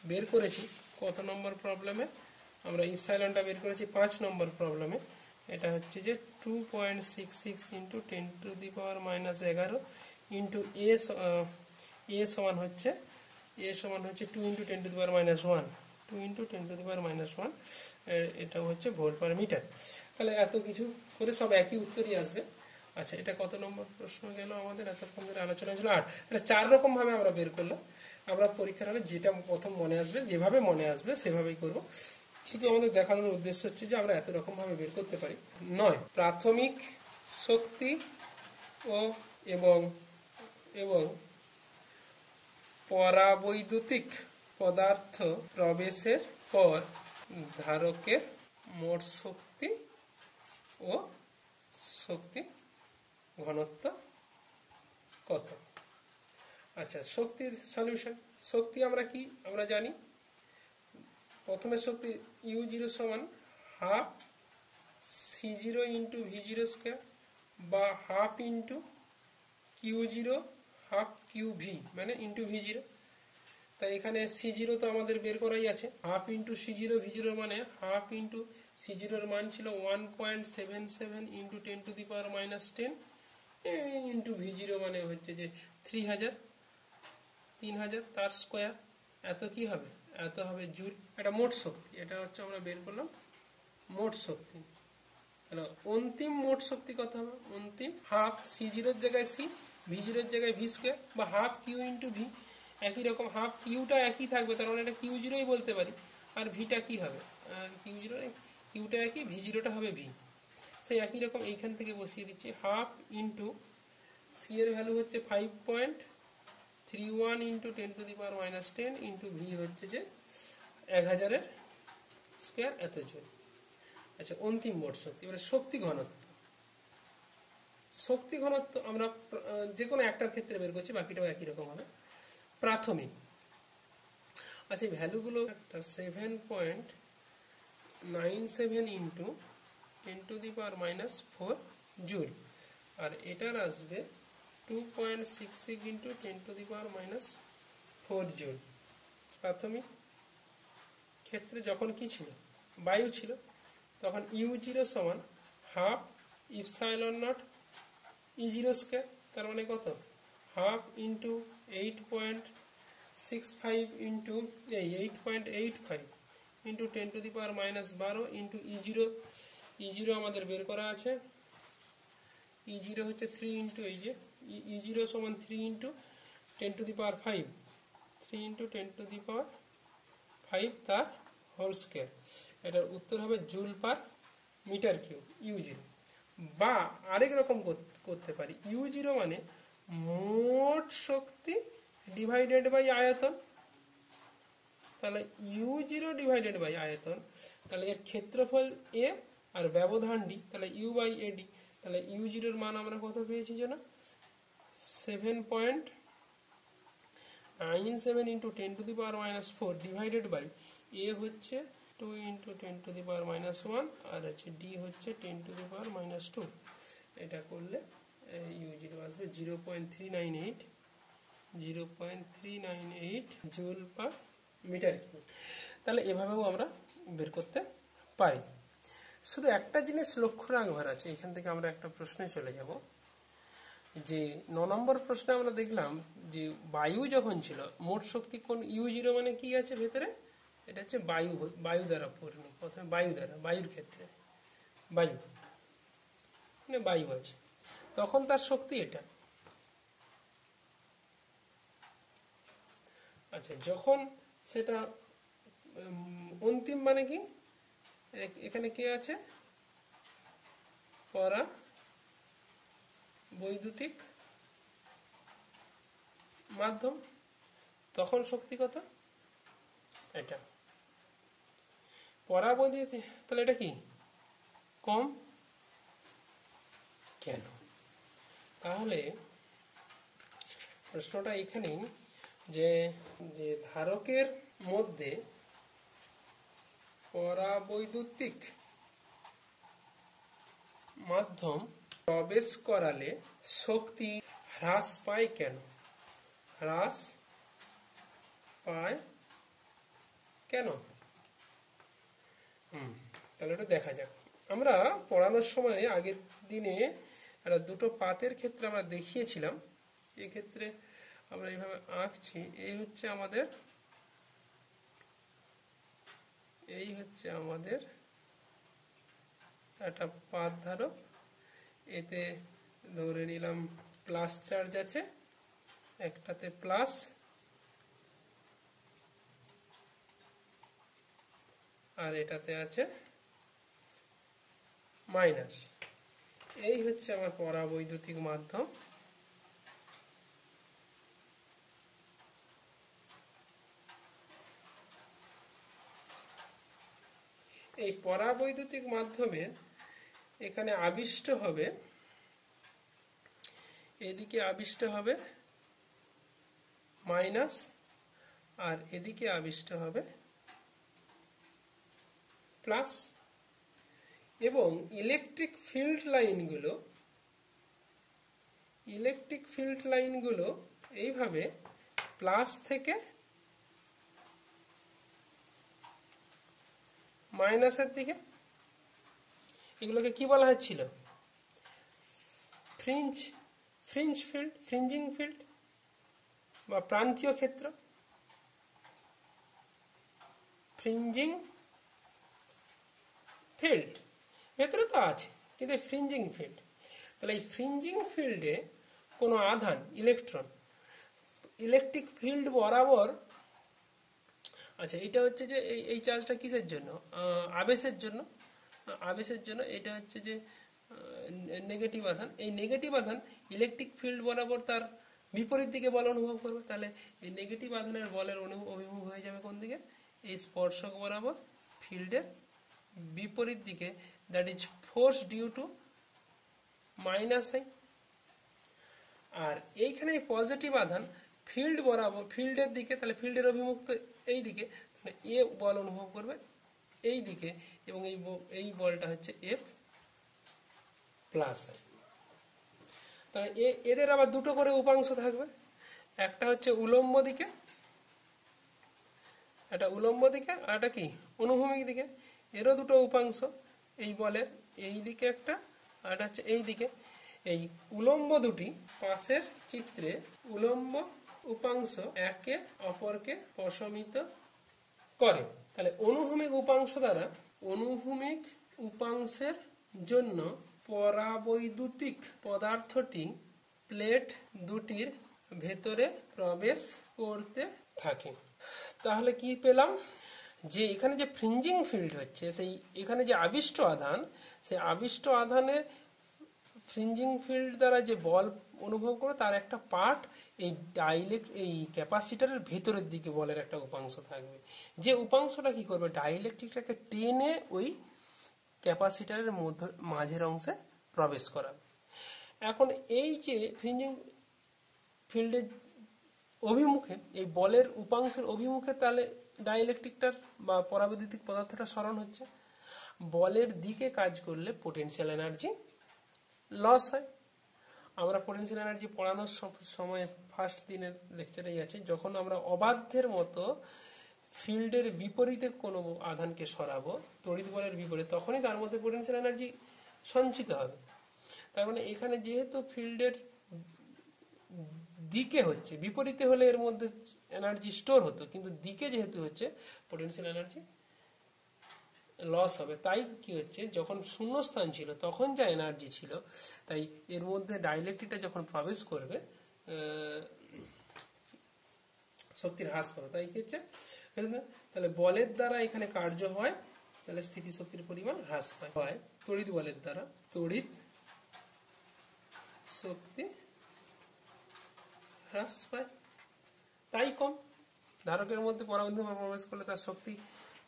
বের করেছি কত নম্বর প্রবলেমে, আমরা ইপসাইলনটা বের করেছি 5 নম্বর প্রবলেমে। এটা হচ্ছে যে 2.66 into 10 to the power minus 11 into A সমান হচ্ছে 2 into 10 to the power minus 1, 2 into 10 to the power minus 1, এটাও হচ্ছে ভোল্ট পার মিটার। তাহলে এত কিছু করে সব একই উত্তরই আসবে। আচ্ছা এটা কত নম্বর প্রশ্ন গেল আমাদের, এতক্ষণ ধরে আলোচনা ছিল 8। তাহলে 4 রকম ভাবে আমরা বের করলাম। আমরা পরীক্ষার হলে যেটা প্রথম মনে আসবে, যেভাবে মনে আসবে সেভাবেই করব। শুধু আমাদের দেখানোর উদ্দেশ্য হচ্ছে যে আমরা এত রকম ভাবে বের করতে পারি নয়। প্রাথমিক শক্তি ও এবং পরাবৈদ্যুতিক পদার্থ প্রবেশের পর ধারকের মোট শক্তি ও শক্তি ঘনত্ব কত। আচ্ছা শক্তির সলিউশন, শক্তি আমরা কি আমরা জানি, প্রথমে শক্তি ইউ জিরো সমান half C zero into V zero square বা half into Q zero half Q V মানে ইন্টু ভি জিরো। তাই এখানে সি জিরো তো আমাদের বের করাই আছে, half into C zero V zero মানে হাফ ইন্টু সি জিরোর মান ছিল 1.77 into 10 to the power minus 10 into V zero মানে হচ্ছে যে 3000 তার স্কোয়ার, এত কি হবে, এত হবে জুল। এটা মোট শক্তি, এটা হচ্ছে আমরা বের করলাম মোট শক্তি। তাহলে অন্তিম মোট শক্তি কত হবে, অন্তিম হাফ সি জিরোর জায়গায় সি, ভি জিরোর জায়গায় ভি স্কোয়ার বা হাফ কিউ ইন্টু ভি, একই রকম হাফ কিউটা একই থাকবে, তার মানে এটা কিউ জিরোই বলতে পারি। আর ভিটা কি হবে, কিউ জিরো ইউটা একই, ভি জিরোটা হবে ভি, সেই একই রকম এইখান থেকে বসিয়ে দিচ্ছি হাফ ইন্টু সি এর ভ্যালু হচ্ছে 5.31 ইন্টু 10⁻⁻10 ইন্টু ভি হচ্ছে যে 1000 স্কোয়ার এত জুল। আচ্ছা, অন্তিম মোট শক্তি। এবারে শক্তি ঘনত্ব। শক্তি ঘনত্ব আমরা যে কোনো একটার ক্ষেত্রে বের করছি, বাকিটাও একই রকম হবে। প্রাথমিক, আচ্ছা এই ভ্যালুগুলো 7.97 ইন্টু 10⁻⁻4 জুল, আর এটার আসবে 2.66 ইন্টু 10⁻⁻4 জুল। প্রাথমিক ক্ষেত্রে যখন কি ছিল, বায়ু ছিল, তখন ইউ জিরো সমান হাফ ইপসাইলন নট ই জিরো স্কোয়ার, তার মানে কত, half into 8.65 into 8.85 into 10⁻⁻12 into ই জিরো আমাদের বের করা আছে, ই জিরো হচ্ছে 3 ইন্টু এই যে ই জিরো সমান 3 ইন্টু 10⁵, 3 ইন্টু 10⁵ তার হোল স্কোয়ার। এটার উত্তর হবে joule per metre cube u zero. বা আরেক রকম করতে পারি, ইউ জিরো মানে মোট শক্তি ডিভাইডেড বাই আয়তন। তাহলে ইউ জিরো ডিভাইডেড বাই আয়তন, তাহলে এর ক্ষেত্রফল এ আর ব্যবধান ডি, তাহলে ইউ বাই এডি। তাহলে ইউ জিরোর মান আমরা কত পেয়েছি যেন 7.97 ইন্টু 10⁻⁻4 ডিভাইডেড বাই এ হচ্ছে 2 ইন্টু 10⁻⁻1 আর হচ্ছে ডি হচ্ছে 10⁻⁻2। এটা করলে ইউ জিরো আসবে 0.398 জুল পার মিটার কিউব। তাহলে এভাবেও আমরা বের করতে পারি। শুধু একটা জিনিস লক্ষ্য রাখবার আছে, এখান থেকে আমরা একটা প্রশ্নে চলে যাব, যে 9 নম্বর প্রশ্নে আমরা দেখলাম যে বায়ু যখন ছিল মোট শক্তি কোন ইউ জিরো মানে কি আছে ভেতরে, এটা হচ্ছে বায়ু দ্বারা পূর্ণ। প্রথমে বায়ুর ক্ষেত্রে বায়ু মানে বায়ু আছে, তখন তার শক্তি এটা। আচ্ছা, যখন সেটা অন্তিম মানে কি, এখানে কে আছে, পরা বৈদ্যুতিক মাধ্যম, তখন শক্তি কত, এটা পরাবৈদ্যুতিক। তাহলে এটা কি কম কেন? তাহলে প্রশ্নটা এখানেই যে ধারকের মধ্যে পরাবৈদ্যুতিক মাধ্যম প্রবেশ করালে শক্তি হ্রাস পায় কেন, হ্রাস পায় কেন? তাহলে এটা দেখা যাক। আমরা পড়ানোর সময় আগের দিনে একটা দুটো পাতের ক্ষেত্রে আমরা দেখিয়েছিলাম। এই ক্ষেত্রে আমরা এইভাবে আঁকছি, এই হচ্ছে আমাদের একটা পাত ধারক, এতে ধরে নিলাম প্লাস চার্জ আছে, একটাতে প্লাস আর এটাতে আছে মাইনাস। এই হচ্ছে আমার পরাবৈদ্যুতিক মাধ্যম। এই পরাবৈদ্যুতিক মাধ্যমের এখানে আবিষ্ট হবে, এদিকে আবিষ্ট হবে মাইনাস আর এদিকে আবিষ্ট হবে প্লাস। এবং ইলেকট্রিক ফিল্ড লাইনগুলো এইভাবে প্লাস থেকে মাইনাসের দিকে, এগুলোকে কি বলা হচ্ছিল, ফ্রিঞ্জিং ফিল্ড বা প্রান্তীয় ক্ষেত্র। ফ্রিঞ্জিং ফিল্ড ভেতরে তো আছে, কিন্তু ফ্রিঞ্জিং ফিল্ড, তাহলে এই ফ্রিঞ্জিং ফিল্ডে কোনো আধান ইলেকট্রন ইলেকট্রিক ফিল্ড বরাবর, আচ্ছা এটা হচ্ছে যে এই চার্জটা কিসের জন্য, আবেশের জন্য, আবেশের জন্য এটা হচ্ছে যে নেগেটিভ আধান। এই নেগেটিভ আধান ইলেকট্রিক ফিল্ড বরাবর তার বিপরীত দিকে বল অনুভব করবে। তাহলে এই নেগেটিভ আধানের বলের অভিমুখ হয়ে যাবে কোন দিকে? এই স্পর্শক বরাবর ফিল্ডের বিপরীত দিকে, that is force due to minus I. আর এইখানে পজিটিভ আধান ফিল্ড বরাবর ফিল্ডের দিকে, তাহলে ফিল্ডের অভিমুখ তো এই দিকে, তাহলে এ বল অনুভব করবে এই দিকে, এবং এই বলটা হচ্ছে এফ প্লাস আই। তাহলে এদের আবার দুটো করে উপাংশ থাকবে, একটা হচ্ছে উলম্ব দিকে, একটা উলম্ব দিকে, আর একটা কি অনুভূমিক দিকে। এরও দুটো উপাংশ, এই বলের এই দিকে একটা, আর একটা হচ্ছে এই দিকে। এই উলম্ব দুটি পাশের চিত্রে উলম্ব উপাংশ একে অপরকে প্রশমিত করে। তাহলে অনুভূমিক উপাংশ দ্বারা অনুভূমিক উপাংশের জন্য পরাবৈদ্যুতিক পদার্থটি প্লেট দুটির ভেতরে প্রবেশ করতে থাকে। তাহলে কি পেলাম? যে এখানে যে ফ্রিঞ্জিং ফিল্ড হচ্ছে, সেই এখানে যে আবিষ্ট আধান, সেই আবিষ্ট আধানে ফ্রিঞ্জিং ফিল্ড দ্বারা যে বল অনুভব করে তার একটা পার্ট এই ক্যাপাসিটরের ভেতরের দিকে বলের একটা উপাংশ থাকবে। যে উপাংশটা কি করবে? ডাইইলেকট্রিকটাকে টেনে ওই ক্যাপাসিটরের মাঝের অংশে প্রবেশ করাবে। এখন এই যে ফ্রিঞ্জিং ফিল্ডের অভিমুখে, এই বলের উপাংশের অভিমুখে, তাহলে ডাইইলেকট্রিকটার বা পরাবৈদ্যুতিক পদার্থটা সরণ হচ্ছে। বলের দিকে কাজ করলে পোটেনশিয়াল এনার্জি লস হয়। আমরা পোটেনশিয়াল এনার্জি পড়ানোর সময় ফার্স্ট দিনের লেকচারেই আছে, যখন আমরা অবাধ্যের মতো ফিল্ডের বিপরীতে কোনো আধানকে সরাবো, তড়িৎ বলের বিপরীতে, তখনই তার মধ্যে পোটেনশিয়াল এনার্জি সঞ্চিত হবে। তার মানে এখানে যেহেতু ফিল্ডের দিকে হচ্ছে, বিপরীতে হলে এর মধ্যে এনার্জি স্টোর হতো, কিন্তু দিকে যেহেতু হচ্ছে পোটেনশিয়াল এনার্জি লস হবে। তাই কি হচ্ছে, যখন শূন্যস্থান ছিল তখন যা এনার্জি ছিল, তাই এর মধ্যে ডাইইলেকট্রিকটা যখন প্রবেশ করবে শক্তির হ্রাস পাবে। তাই কি হচ্ছে, তাহলে বলের দ্বারা এখানে কার্য হয়, তাহলে স্থিতি শক্তির পরিমাণ হ্রাস পায়। হয় তড়িৎ বলের দ্বারা তড়িৎ শক্তি হ্রাস পায়, তাই কম। ধারকের মধ্যে পরাবৈদ্যুতিক প্রবেশ করলে তার শক্তি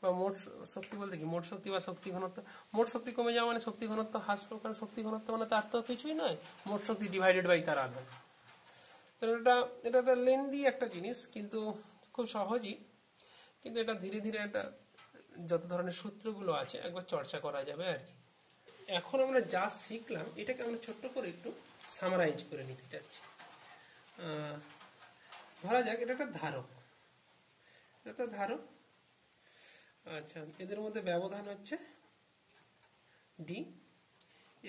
বা মোট শক্তি বলতে কি, মোট শক্তি বা শক্তি ঘনত্ব, মোট শক্তি কমে যাওয়া মানে শক্তি ঘনত্ব হ্রাস পায়। কারণ শক্তি ঘনত্ব মানে তার তো কিছুই নয়, মোট শক্তি ডিভাইডেড বাই তার আধান। এটা একটা লেন্দি একটা জিনিস, কিন্তু খুব সহজই, কিন্তু এটা ধীরে ধীরে একটা যত ধরনের সূত্রগুলো আছে একবার চর্চা করা যাবে আর কি। এখন আমরা যা শিখলাম এটাকে আমরা ছোট্ট করে একটু সামারাইজ করে নিতে চাচ্ছি। ধরা যাক এটা একটা ধারক, এটা ধারক। আচ্ছা, এদের মধ্যে ব্যবধান হচ্ছে ডি,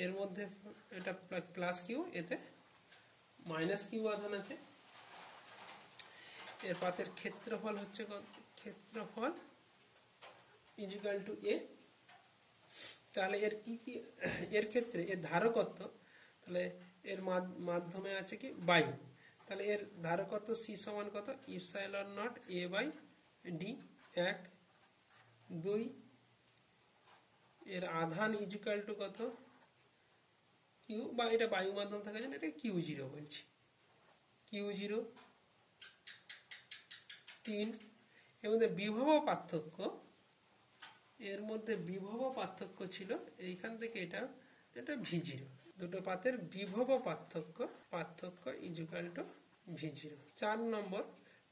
এর মধ্যে এটা প্লাস কিউ, এতে মাইনাস কিউ আধান আছে। এর পাতের ক্ষেত্রফল হচ্ছে ক্ষেত্রফল ইজিক্যাল টু এ। তাহলে এর কি কি, এর ক্ষেত্রে এর ধারকত্ব, তাহলে এর মাধ্যমে আছে কি বায়ু, তাহলে এর ধারকত্ব সি সমান কত, epsilon not A by d 1 2। এর আধান ইজিক্যাল টু কত, কিউ, বা এটা বায়ু মাধ্যম থাকার জন্য এটা কিউ জিরো বলছি, কিউ জিরো 3। এর মধ্যে বিভব পার্থক্য, এর মধ্যে বিভব পার্থক্য ছিল এইখান থেকে এটা ভি জিরো। দুটো পাতের বিভব পার্থক্য ইজিক্যাল টু ভি জিরো। 4 নম্বর,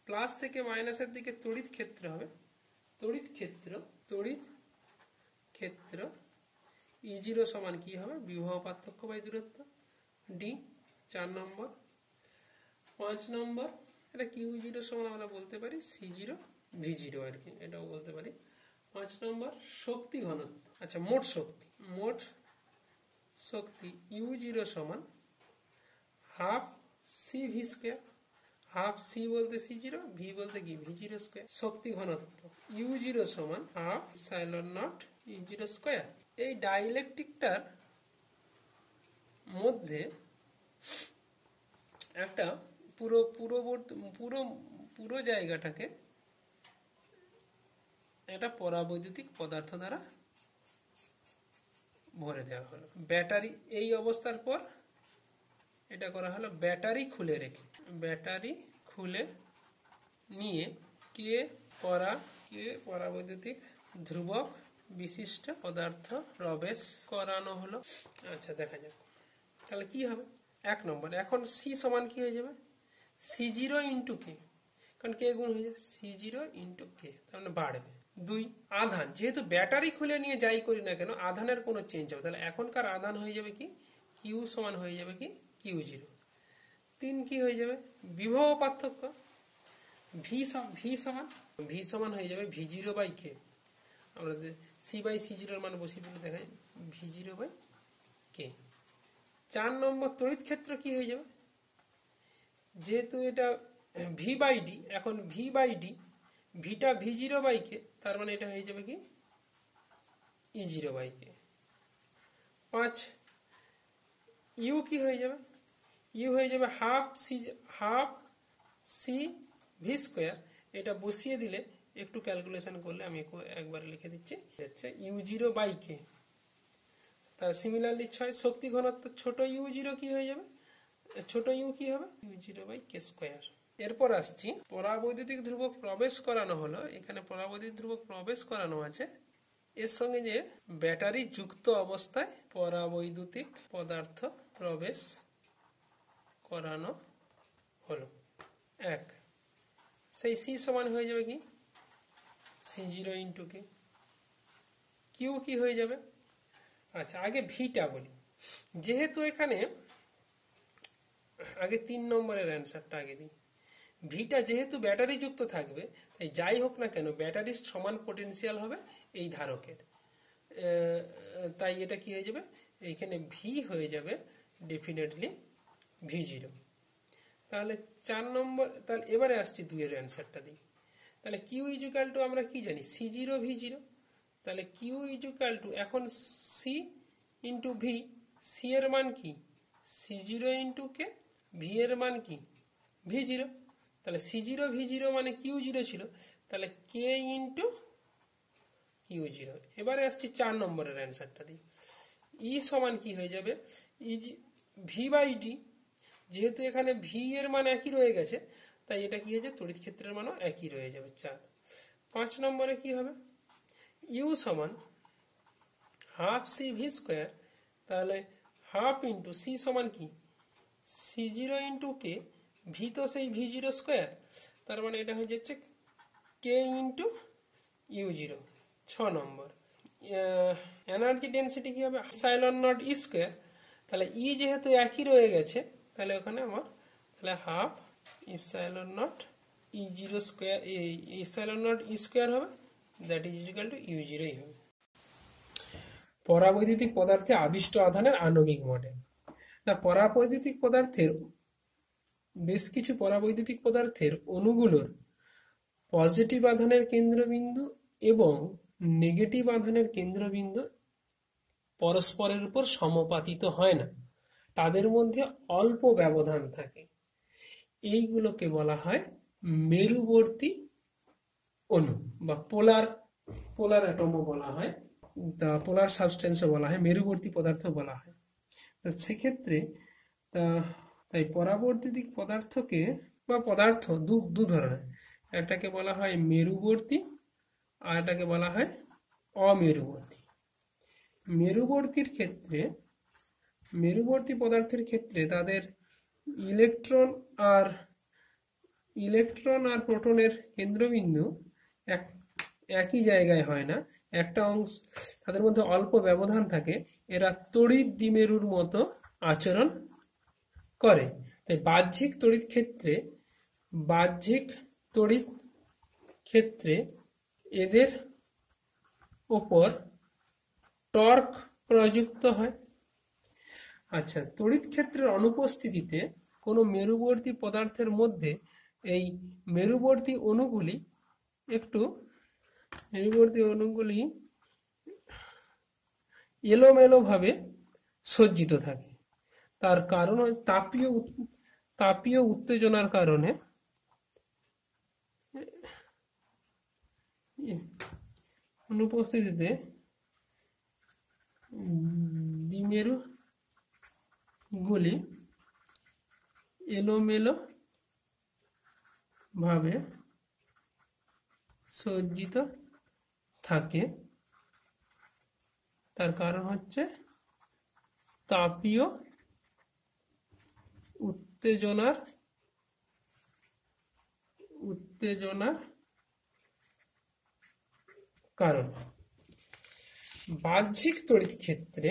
প্লাস থেকে মাইনাসের দিকে তড়িৎ ক্ষেত্র হবে, তড়িৎ ক্ষেত্র ই জিরো সমান কি হবে, বিভব পার্থক্য বাই দূরত্ব ডি। 4 নম্বর। 5 নম্বর, এটা কিউ জিরো সমান আমরা বলতে পারি সি জিরো ভি জিরো আর কি, এটাও বলতে পারি। 5 নম্বর, শক্তি ঘনত্ব। আচ্ছা, মোট শক্তি ইউ জিরো সমান half C V square, half C বলতে সি জিরো, ভি বলতে কি ভি জিরো স্কোয়ার। শক্তি ঘনত্ব ইউ জিরো সমান half epsilon naught u zero square. এই ডাইইলেকট্রিকটার মধ্যে একটা পুরো জায়গাটাকে একটা পরাবৈদ্যুতিক পদার্থ দ্বারা ভরে দেওয়া হলো। ব্যাটারি এই অবস্থার পর এটা করা হলো ব্যাটারি খুলে রেখে, ব্যাটারি খুলে নিয়ে কে পরাবৈদ্যুতিক ধ্রুবক বিশিষ্ট পদার্থ প্রবেশ করানো হলো। আচ্ছা দেখা যাক তাহলে কি হবে। 1 নম্বর, এখন সি সমান কি হয়ে যাবে, C0 ইন্টু কে, কারণ কে গুণ হয়ে যায় C0 ইন্টু কে, তার মানে বাড়বে। 2 আধান, যেহেতু ব্যাটারি খুলে নিয়ে যাই করি না কেন আধানের কোনো চেঞ্জ হবে, তাহলে এখনকার আধান হয়ে যাবে কি কিউ সমান হয়ে যাবে কি Q0। 3 কি হয়ে যাবে বিভব পার্থক্য, ভি সমান হয়ে যাবে V0 বাই কে, আমরা সি বাই C0 এর মান বসিয়ে দিলে দেখা যায় V0 বাই কে। 4 নম্বর তড়িৎ ক্ষেত্র কি হয়ে যাবে, যেহেতু এটা ভি বাই ডি, এখন ভি বাই ডি, ভিটা V0 বাই কে, তার মানে এটা হয়ে যাবে কি E0 বাই কে। 5 ইউ কি হয়ে যাবে, ইউ হয়ে যাবে হাফ সি ভি স্কোয়ার, এটা বসিয়ে দিলে একটু ক্যালকুলেশন করলে আমি একবার লিখে দিচ্ছি, হচ্ছে U0 বাই কে। তার সিমিলারলি 6 শক্তি ঘনত্ব ছোট U0 কি হয়ে যাবে, ছোট ইউ কি হবে U0 বাই কে স্কোয়ার। এরপর আসছি পরাবৈদ্যুতিক ধ্রুবক প্রবেশ করানো হলো, এখানে পরাবৈদ্যুতিক ধ্রুবক প্রবেশ করানো আছে, এর সঙ্গে যে ব্যাটারি যুক্ত অবস্থায় পরাবৈদ্যুতিক পদার্থ প্রবেশ করানো হলো। 1 সেই সি সমান হয়ে যাবে কি C0 ইন্টু কে। কিউ কি হয়ে যাবে, আচ্ছা আগে ভিটা বলি, যেহেতু এখানে আগে 3 নম্বরের অ্যান্সারটা আগে দিই। ভিটা যেহেতু ব্যাটারি যুক্ত থাকবে, তাই যাই হোক না কেন ব্যাটারির সমান পোটেনশিয়াল হবে এই ধারকের, তাই এটা কি হয়ে যাবে এইখানে ভি হয়ে যাবে ডেফিনেটলি V0। তাহলে 4 নম্বর, তাহলে এবারে আসছি 2 এর অ্যান্সারটা দিই। তাহলে কিউ ইজুকাল টু আমরা কি জানি C0 V0, তাহলে কিউ ইজুকাল টু এখন সি ইন্টু ভি, সি এর মান কি C0 ইন্টু কে, ভি এর মান কি V0, তাহলে C0 V0 মানে Q0 ছিল, তাহলে কে ইন্টু Q0। এবারে আসছি 4 নম্বরের অ্যান্সারটা দিই। ই সমান কি হয়ে যাবে ভি বাই ডি, যেহেতু এখানে ভি এর মান একই রয়ে গেছে, তাই এটা কি হয়েছে তড়িৎ ক্ষেত্রের মানও একই রয়ে যাবে 4। 5 নম্বরে কি হবে ইউ সমান হাফ সি ভি স্কোয়ার, তাহলে হাফ ইন্টু সি সমান কি C0 ইন্টু কে, ভি তো সেই V0 স্কোয়ার, তার মানে এটা হয়ে যাচ্ছে কে ইন্টু U0। 6 নম্বর এনার্জি ডেন্সিটি কি হবে সাইলন নট ই স্কোয়ার, তাহলে ই যেহেতু একই রয়ে গেছে, তাহলে ওখানে আমার তাহলে half epsilon nought E0 square, epsilon nought E square হবে, that is equal to U0 হবে। পরাবৈদ্যুতিক পদার্থে আবিষ্ট আধানের আণবিক মডেল। না, পরাবৈদ্যুতিক পদার্থের বেশ কিছু পরাবৈদ্যুতিক পদার্থের অণুগুলোর পজিটিভ আধানের কেন্দ্রবিন্দু এবং নেগেটিভ আধানের কেন্দ্রবিন্দু পরস্পরের উপর সমাপাতিত হয় না, তাদের মধ্যে অল্প ব্যবধান থাকে, এইগুলোকে বলা হয় মেরুবর্তী অণু বা পোলার অ্যাটমও বলা হয়, পোলার সাবস্টেন্সও বলা হয়, মেরুবর্তী পদার্থ বলা হয়। সেক্ষেত্রে তাই পরাবৈদ্যুতিক পদার্থকে বা পদার্থ দু ধরনের, একটাকে বলা হয় মেরুবর্তী আর এটাকে বলা হয় অমেরুবর্তী। মেরুবর্তী পদার্থের ক্ষেত্রে তাদের ইলেকট্রন আর প্রোটনের কেন্দ্রবিন্দু একই জায়গায় হয় না, একটা অংশ তাদের মধ্যে অল্প ব্যবধান থাকে, এরা তড়িৎ দ্বিমেরুর মতো আচরণ করে। তাই বাহ্যিক তড়িৎ ক্ষেত্রে এদের ওপর টর্ক প্রযুক্ত হয়। আচ্ছা, তড়িৎ ক্ষেত্রের অনুপস্থিতিতে কোনো মেরুবর্তী পদার্থের মধ্যে এই মেরুবর্তী অণুগুলি এলোমেলোভাবে সজ্জিত থাকে। তার কারণ তাপীয় উত্তেজনার কারণে অনুপস্থিতিতে দ্বিমেরু গুলি এলোমেলো ভাবে সজ্জিত থাকে, তার কারণ হচ্ছে তাপীয় উত্তেজনার কারণ। বাহ্যিক তড়িৎ ক্ষেত্রে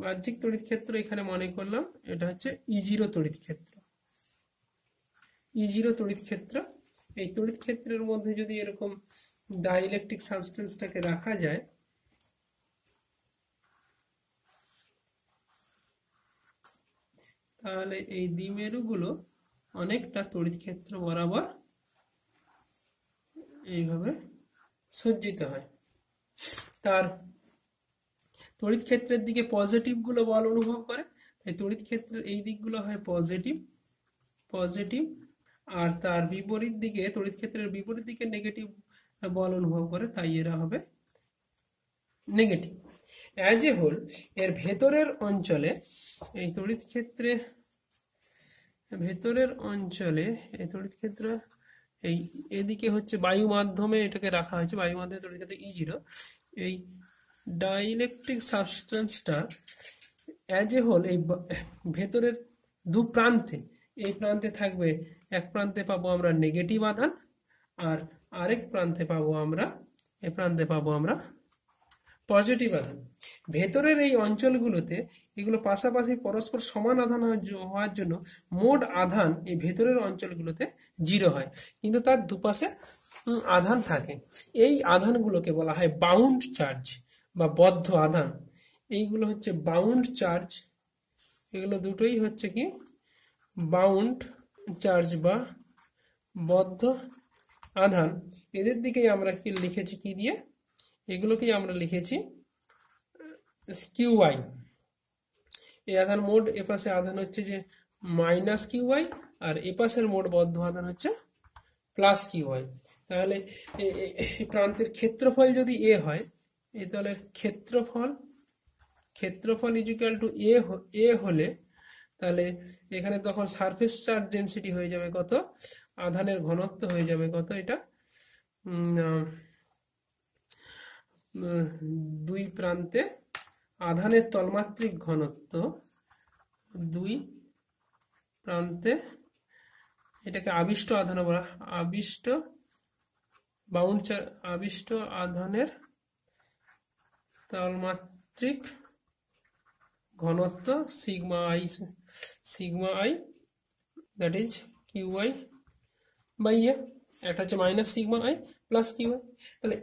বাহ্যিক তড়িৎ ক্ষেত্র এখানে মনে করলাম এটা হচ্ছে E0 তড়িৎ ক্ষেত্র। E0 তড়িৎ ক্ষেত্র, এই তড়িৎ ক্ষেত্রের মধ্যে যদি এরকম ডাইইলেকট্রিক সাবস্টেন্সটাকে রাখা যায়, তাহলে এই দ্বিমেরুগুলো অনেকটা তড়িৎ ক্ষেত্র বরাবর এইভাবে সজ্জিত হয়। তার তড়িৎ ক্ষেত্রের দিকে পজিটিভ গুলো বল অনুভব করে, তাই তড়িৎ ক্ষেত্রের এই দিকগুলো হয় পজিটিভ, আর তার বিপরীত দিকে তড়িৎ ক্ষেত্রের বিপরীত দিকে নেগেটিভ বল অনুভব করে, তাই এরা হবে নেগেটিভ। অ্যাজ এ হোল এর ভেতরের অঞ্চলে এই তড়িৎ ক্ষেত্রে এই তড়িৎ ক্ষেত্র এই এদিকে হচ্ছে বায়ু মাধ্যমে এটাকে রাখা হয়েছে, বায়ু মাধ্যমে তড়িৎ ক্ষেত্র E0। এই ডাইইলেকট্রিক সাবস্টেন্সটা অ্যাজ এ হোল এই ভেতরের দু প্রান্তে, এই প্রান্তে থাকবে, এক প্রান্তে পাবো আমরা নেগেটিভ আধান, আর আরেক প্রান্তে পাবো আমরা পজিটিভ আধান। ভেতরের এই অঞ্চলগুলোতে এগুলো পাশাপাশি পরস্পর সমান আধান হওয়ার জন্য মোট আধান এই ভেতরের অঞ্চলগুলোতে 0 হয়, কিন্তু তার দুপাশে আধান থাকে। এই আধানগুলোকে বলা হয় বাউন্ড চার্জ বা বদ্ধ আধান। এইগুলো হচ্ছে বাউন্ড চার্জ, এগুলো দুটোই হচ্ছে কি বাউন্ড চার্জ বা বদ্ধ আধান। এদের দিকেই আমরা কি লিখেছি, কি দিয়ে, এগুলোকেই আমরা লিখেছি কিউআই। এই আধান মোট এপাশে আধান হচ্ছে যে মাইনাস কিউআই, আর এপাশের মোট বদ্ধ আধান হচ্ছে প্লাস কিউআই। তাহলে প্রান্তের ক্ষেত্রফল যদি এ হয়, এই তাহলে ক্ষেত্রফল ইকুয়াল টু এ হলে, তাহলে এখানে তখন সারফেস চার্জ ডেনসিটি হয়ে যাবে কত, আধানের ঘনত্ব হয়ে যাবে কত, এটা দুই প্রান্তে আধানের তলমাত্রিক ঘনত্ব, দুই প্রান্তে, এটাকে আবিষ্ট আধান বলা, আবিষ্ট আধানের তলমাত্রিক ঘনত্ব sigma I that is Q I by A, একটা হচ্ছে minus sigma I plus Q I. তাহলে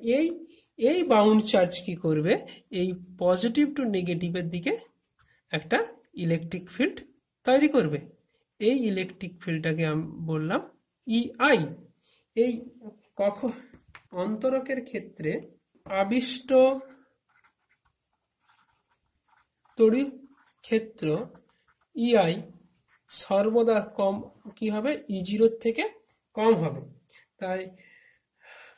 এই বাউন্ড চার্জ কি করবে, এই পজিটিভ টু নেগেটিভের দিকে একটা ইলেকট্রিক ফিল্ড তৈরি করবে। এই ইলেকট্রিক ফিল্ডটাকে আমি বললাম ইআই। এই অন্তরকের ক্ষেত্রে আবিষ্ট তড়িৎ ক্ষেত্র ইআই সর্বদা কম কি হবে, E0 থেকে কম হবে।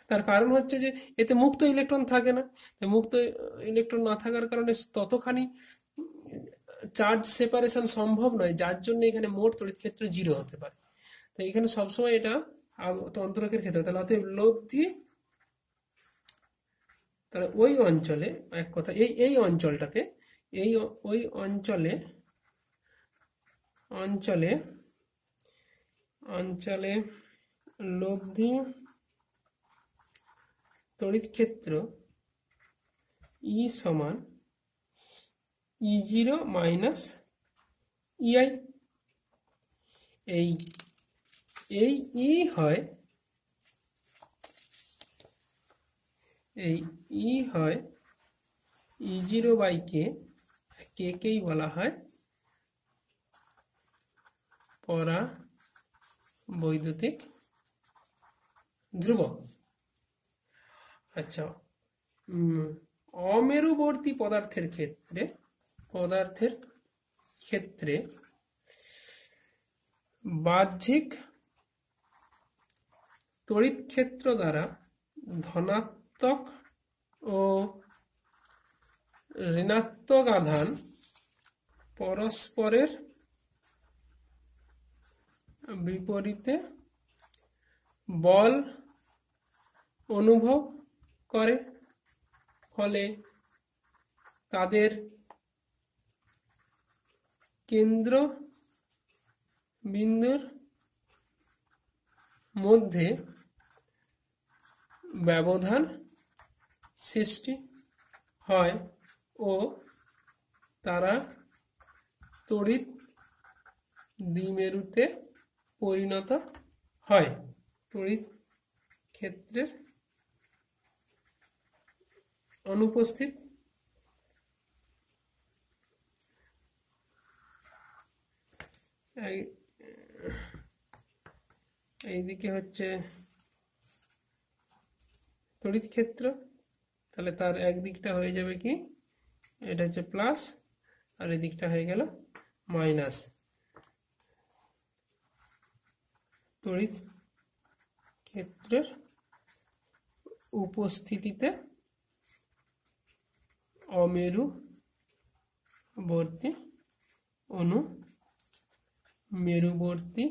তার কারণ হচ্ছে যে এতে মুক্ত ইলেকট্রন থাকে না, মুক্ত ইলেকট্রন না থাকার কারণে ততখানি চার্জ সেপারেশন সম্ভব নয়, যার জন্য এখানে মোট তড়িৎ ক্ষেত্র 0 হতে পারে। তো এখানে সবসময় এটা অন্তরকের ক্ষেত্রে, তাহলে অতএব লব্ধি, তাহলে ওই অঞ্চলে এক কথা এই অঞ্চলটাতে ওই অঞ্চলে লব্ধি তড়িৎ ক্ষেত্র E সমান E0 মাইনাস ইআই। এই ই হয় E0 বাই কেই বলা হয় পরাবৈদ্যুতিক ধ্রুবক। আচ্ছা, অমেরুবর্তী পদার্থের ক্ষেত্রে বাহ্যিক তড়িৎ ক্ষেত্র দ্বারা ধনাত্মক ও ঋণাত্মক আধান পরস্পরের বিপরীতে বল অনুভব করে, ফলে তাদের কেন্দ্র বিন্দুর মধ্যে ব্যবধান সৃষ্টি হয় ও তারা তড়িৎ দ্বিমেরুতে পরিণত হয়। তড়িৎ ক্ষেত্রের অনুপস্থিত এইদিকে হচ্ছে তড়িৎ ক্ষেত্র, তাহলে তার একদিকটা হয়ে যাবে কি, এটা হচ্ছে প্লাস আর এই দিকটা হয়ে গেল মাইনাস। তড়িৎ ক্ষেত্রের উপস্থিতিতে অমেরুবর্তী অণু মেরুবর্তী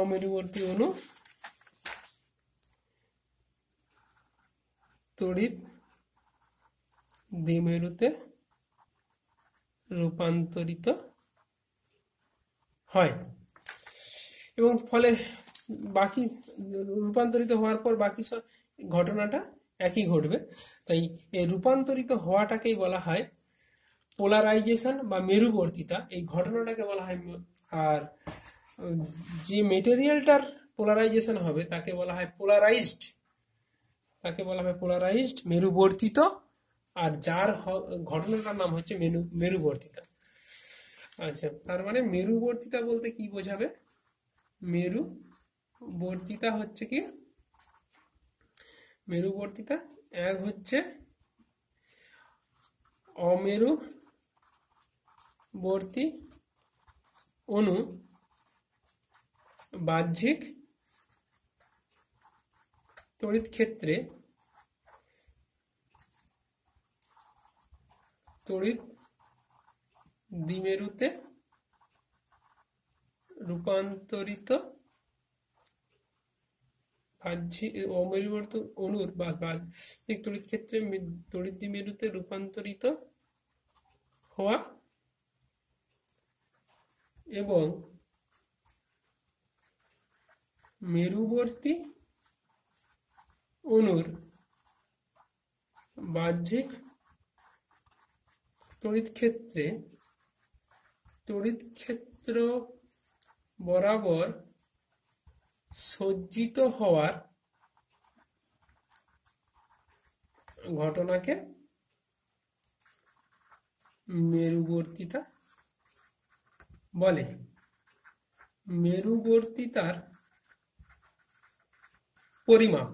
অমেরুবর্তী অণু তড়িৎ দ্বিমেরুতে রূপান্তরিত হয় এবং ফলে বাকি রূপান্তরিত হওয়ার পর বাকি সব ঘটনাটা একই ঘটবে। তাই এই রূপান্তরিত হওয়াটাকেই বলা হয় পোলারাইজেশন বা মেরুবর্তিতা, এই ঘটনাটাকে বলা হয়। আর যে মেটেরিয়ালটার পোলারাইজেশন হবে তাকে বলা হয় পোলারাইজড, মেরুবর্তিত, আর যার ঘটনাটার নাম হচ্ছে মেরুবর্তিতা। আচ্ছা, তার মানে মেরুবর্তিতা বলতে কি বোঝাবে? মেরুবর্তিতা হচ্ছে কি, মেরুবর্তিতা এক হচ্ছে অমেরুবর্তী অণু বাহ্যিক তড়িৎ ক্ষেত্রে তড়িৎ দ্বিমেরুতে রূপান্তরিত অমেরুবর্তী অণুর বাহ্যিক তড়িৎ ক্ষেত্রে তড়িৎ দ্বিমেরুতে রূপান্তরিত হওয়া এবং মেরুবর্তী অণুর বাহ্যিক তড়িৎ ক্ষেত্র বরাবর সজ্জিত হওয়ার ঘটনাকে মেরুবর্তিতা বলে। মেরুবর্তিতার পরিমাপ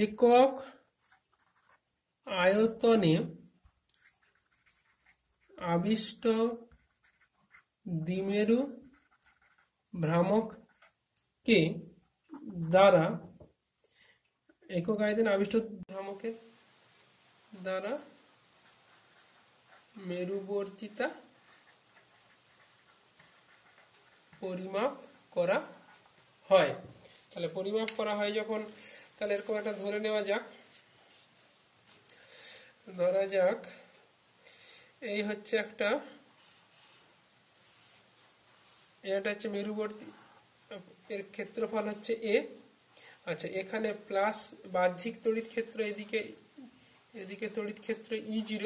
একক আয়তনে আবিষ্ট দ্বিমেরু ভ্রামককে দ্বারা একক আয়তনে আবিষ্ট ভ্রামকের দ্বারা মেরুবর্তিতা পরিমাপ করা হয়। তাহলে পরিমাপ করা হয় যখন, তাহলে এরকম একটা ধরে নেওয়া যাক, ধরা যাক এই হচ্ছে একটা, এটা হচ্ছে মেরুবর্তী, এর ক্ষেত্রফল হচ্ছে এ। আচ্ছা, এখানে প্লাস বাহ্যিক তড়িৎ ক্ষেত্র, এদিকে তড়িৎ ক্ষেত্র E0।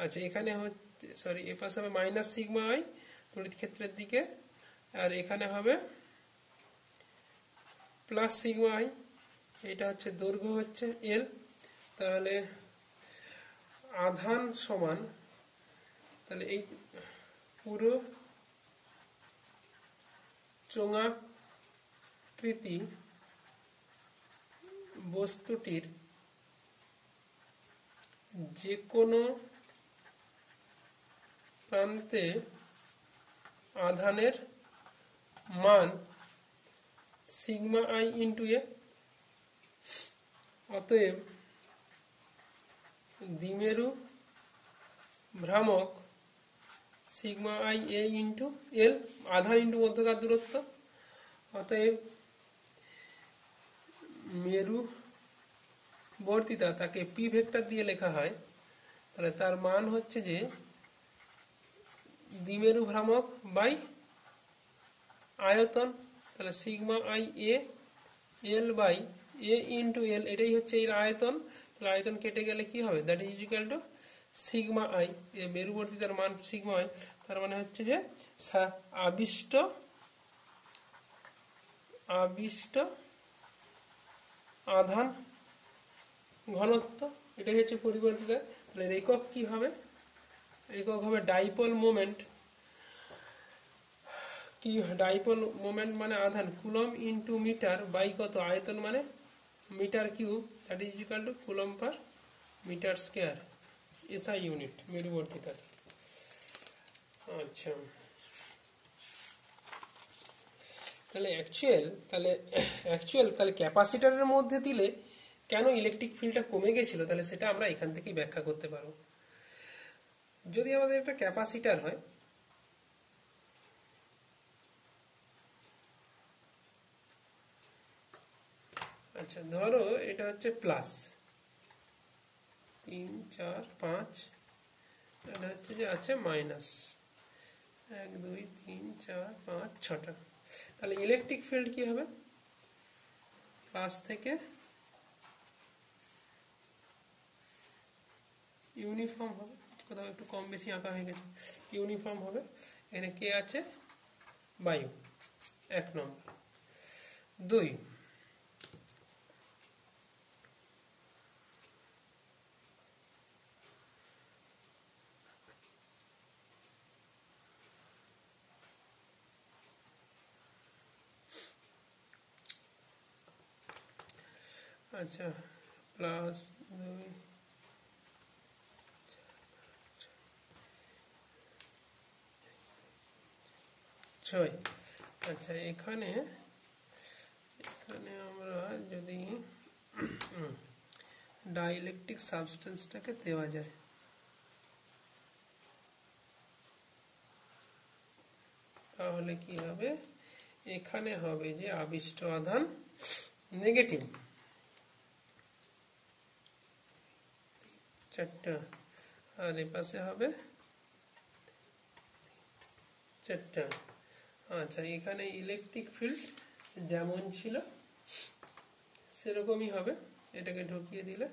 আচ্ছা, এখানে হচ্ছে এ পাশে হবে মাইনাস সিগমা আই তড়িৎ ক্ষেত্রের দিকে, আর এখানে হবে প্লাস সিগমা আই, এটা হচ্ছে দৈর্ঘ্য হচ্ছে এল। তাহলে আধান সমান, তাহলে এই পুরো চোঙাকৃতি বস্তুটির যে কোনো প্রান্তে আধানের মান সিগমা আই ইন্টু এ, অতএব দ্বিমেরু ভ্রামক সিগমা আই এ ইন্টু এল, আধান ইন্টু মধ্যকার দূরত্ব, অতএব মেরু বর্তিতা তাকে পি ভেক্টর দিয়ে লেখা হয়, তাহলে তার মান হচ্ছে যে দ্বিমেরু ভ্রামক বাই আয়তন, তাহলে sigma I A L by A into L, এটাই হচ্ছে এর আয়তন। তাহলে আয়তন কেটে গেলে কি হবে, that is equal to sigma I, এ মেরুবর্তিতার মান সিগমা আই, তার মানে হচ্ছে যে আবিষ্ট আধান ঘনত্ব, এটাই হচ্ছে পরিবর্তিতা। তাহলে একক কি হবে, একক হবে ডাইপোল মোমেন্ট। কি ডাইপোল মোমেন্ট মানে আধান, কুলম ইন্টু মিটার বাই কত, আয়তন মানে metre cube, that is equal to coulomb per metre square, SI unit মেরুবর্তিতা। আচ্ছা, তাহলে তাহলে ক্যাপাসিটরের মধ্যে দিলে কেন ইলেকট্রিক ফিল্ডটা কমে গেছিল, তাহলে সেটা আমরা এখান থেকেই ব্যাখ্যা করতে পারবো। যদি আমাদের একটা ক্যাপাসিটার হয়, আচ্ছা ধরো এটা হচ্ছে প্লাস 3 4 5, এটা হচ্ছে যে আছে মাইনাস 1 2 3 4 5 6টা, তাহলে ইলেকট্রিক ফিল্ড কি হবে, প্লাস থেকে ইউনিফর্ম হবে, কোথাও একটু কম বেশি আঁকা হয়ে গেছে, ইউনিফর্ম হবে। এখানে কে আছে, বায়ু, 1 নম্বর। 2, আচ্ছা প্লাস 2 6। আচ্ছা এখানে আমরা যদি ডাইইলেকট্রিক সাবস্টেন্সটাকে দেওয়া যায়, তাহলে কি হবে, এখানে হবে যে আবিষ্ট আধান নেগেটিভ 4টা, আর এ পাশে হবে 4টা। আচ্ছা এখানে ইলেকট্রিক ফিল্ড যেমন ছিল সেরকমই হবে, এটাকে ঢুকিয়ে দিলে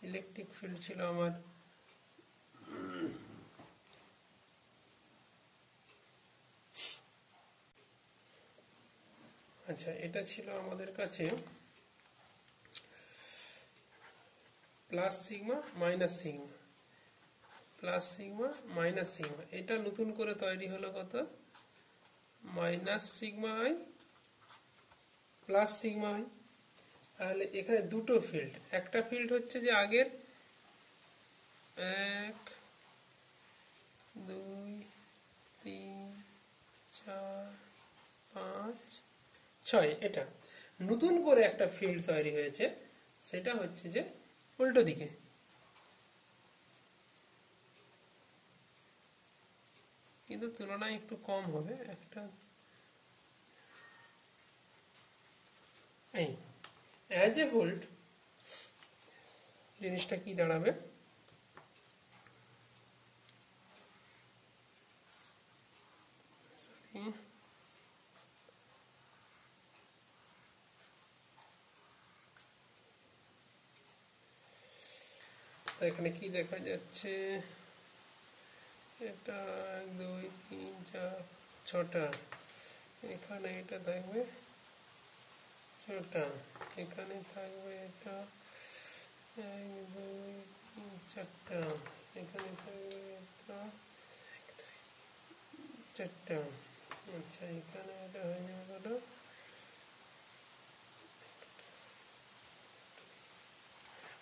ইলেকট্রিক ফিল্ড ছিল আমার আচ্ছা এটা ছিল আমাদের কাছে plus sigma minus sigma, plus sigma minus sigma, এটা নতুন করে তৈরি হলো কত, minus sigma I plus sigma I. তাহলে এখানে দুটো ফিল্ড, একটা ফিল্ড হচ্ছে যে আগের 1 2 3 4 5 6, এটা নতুন করে একটা ফিল্ড তৈরি হয়েছে, সেটা হচ্ছে যে উল্টো দিকে, কিন্তু তুলনায় একটু কম হবে, একটা এই অ্যাজ এ হোল্ড জিনিসটা কি দাঁড়াবে, এখানে কি দেখা যাচ্ছে, এটা 1 2 3 4 6টা, এখানে এটা থাকবে 6টা, এখানে থাকবে এটা 1 2 3 4টা, এখানে থাকবে এটা 4টা। আচ্ছা এখানে এটা হয়ে যাবে কত,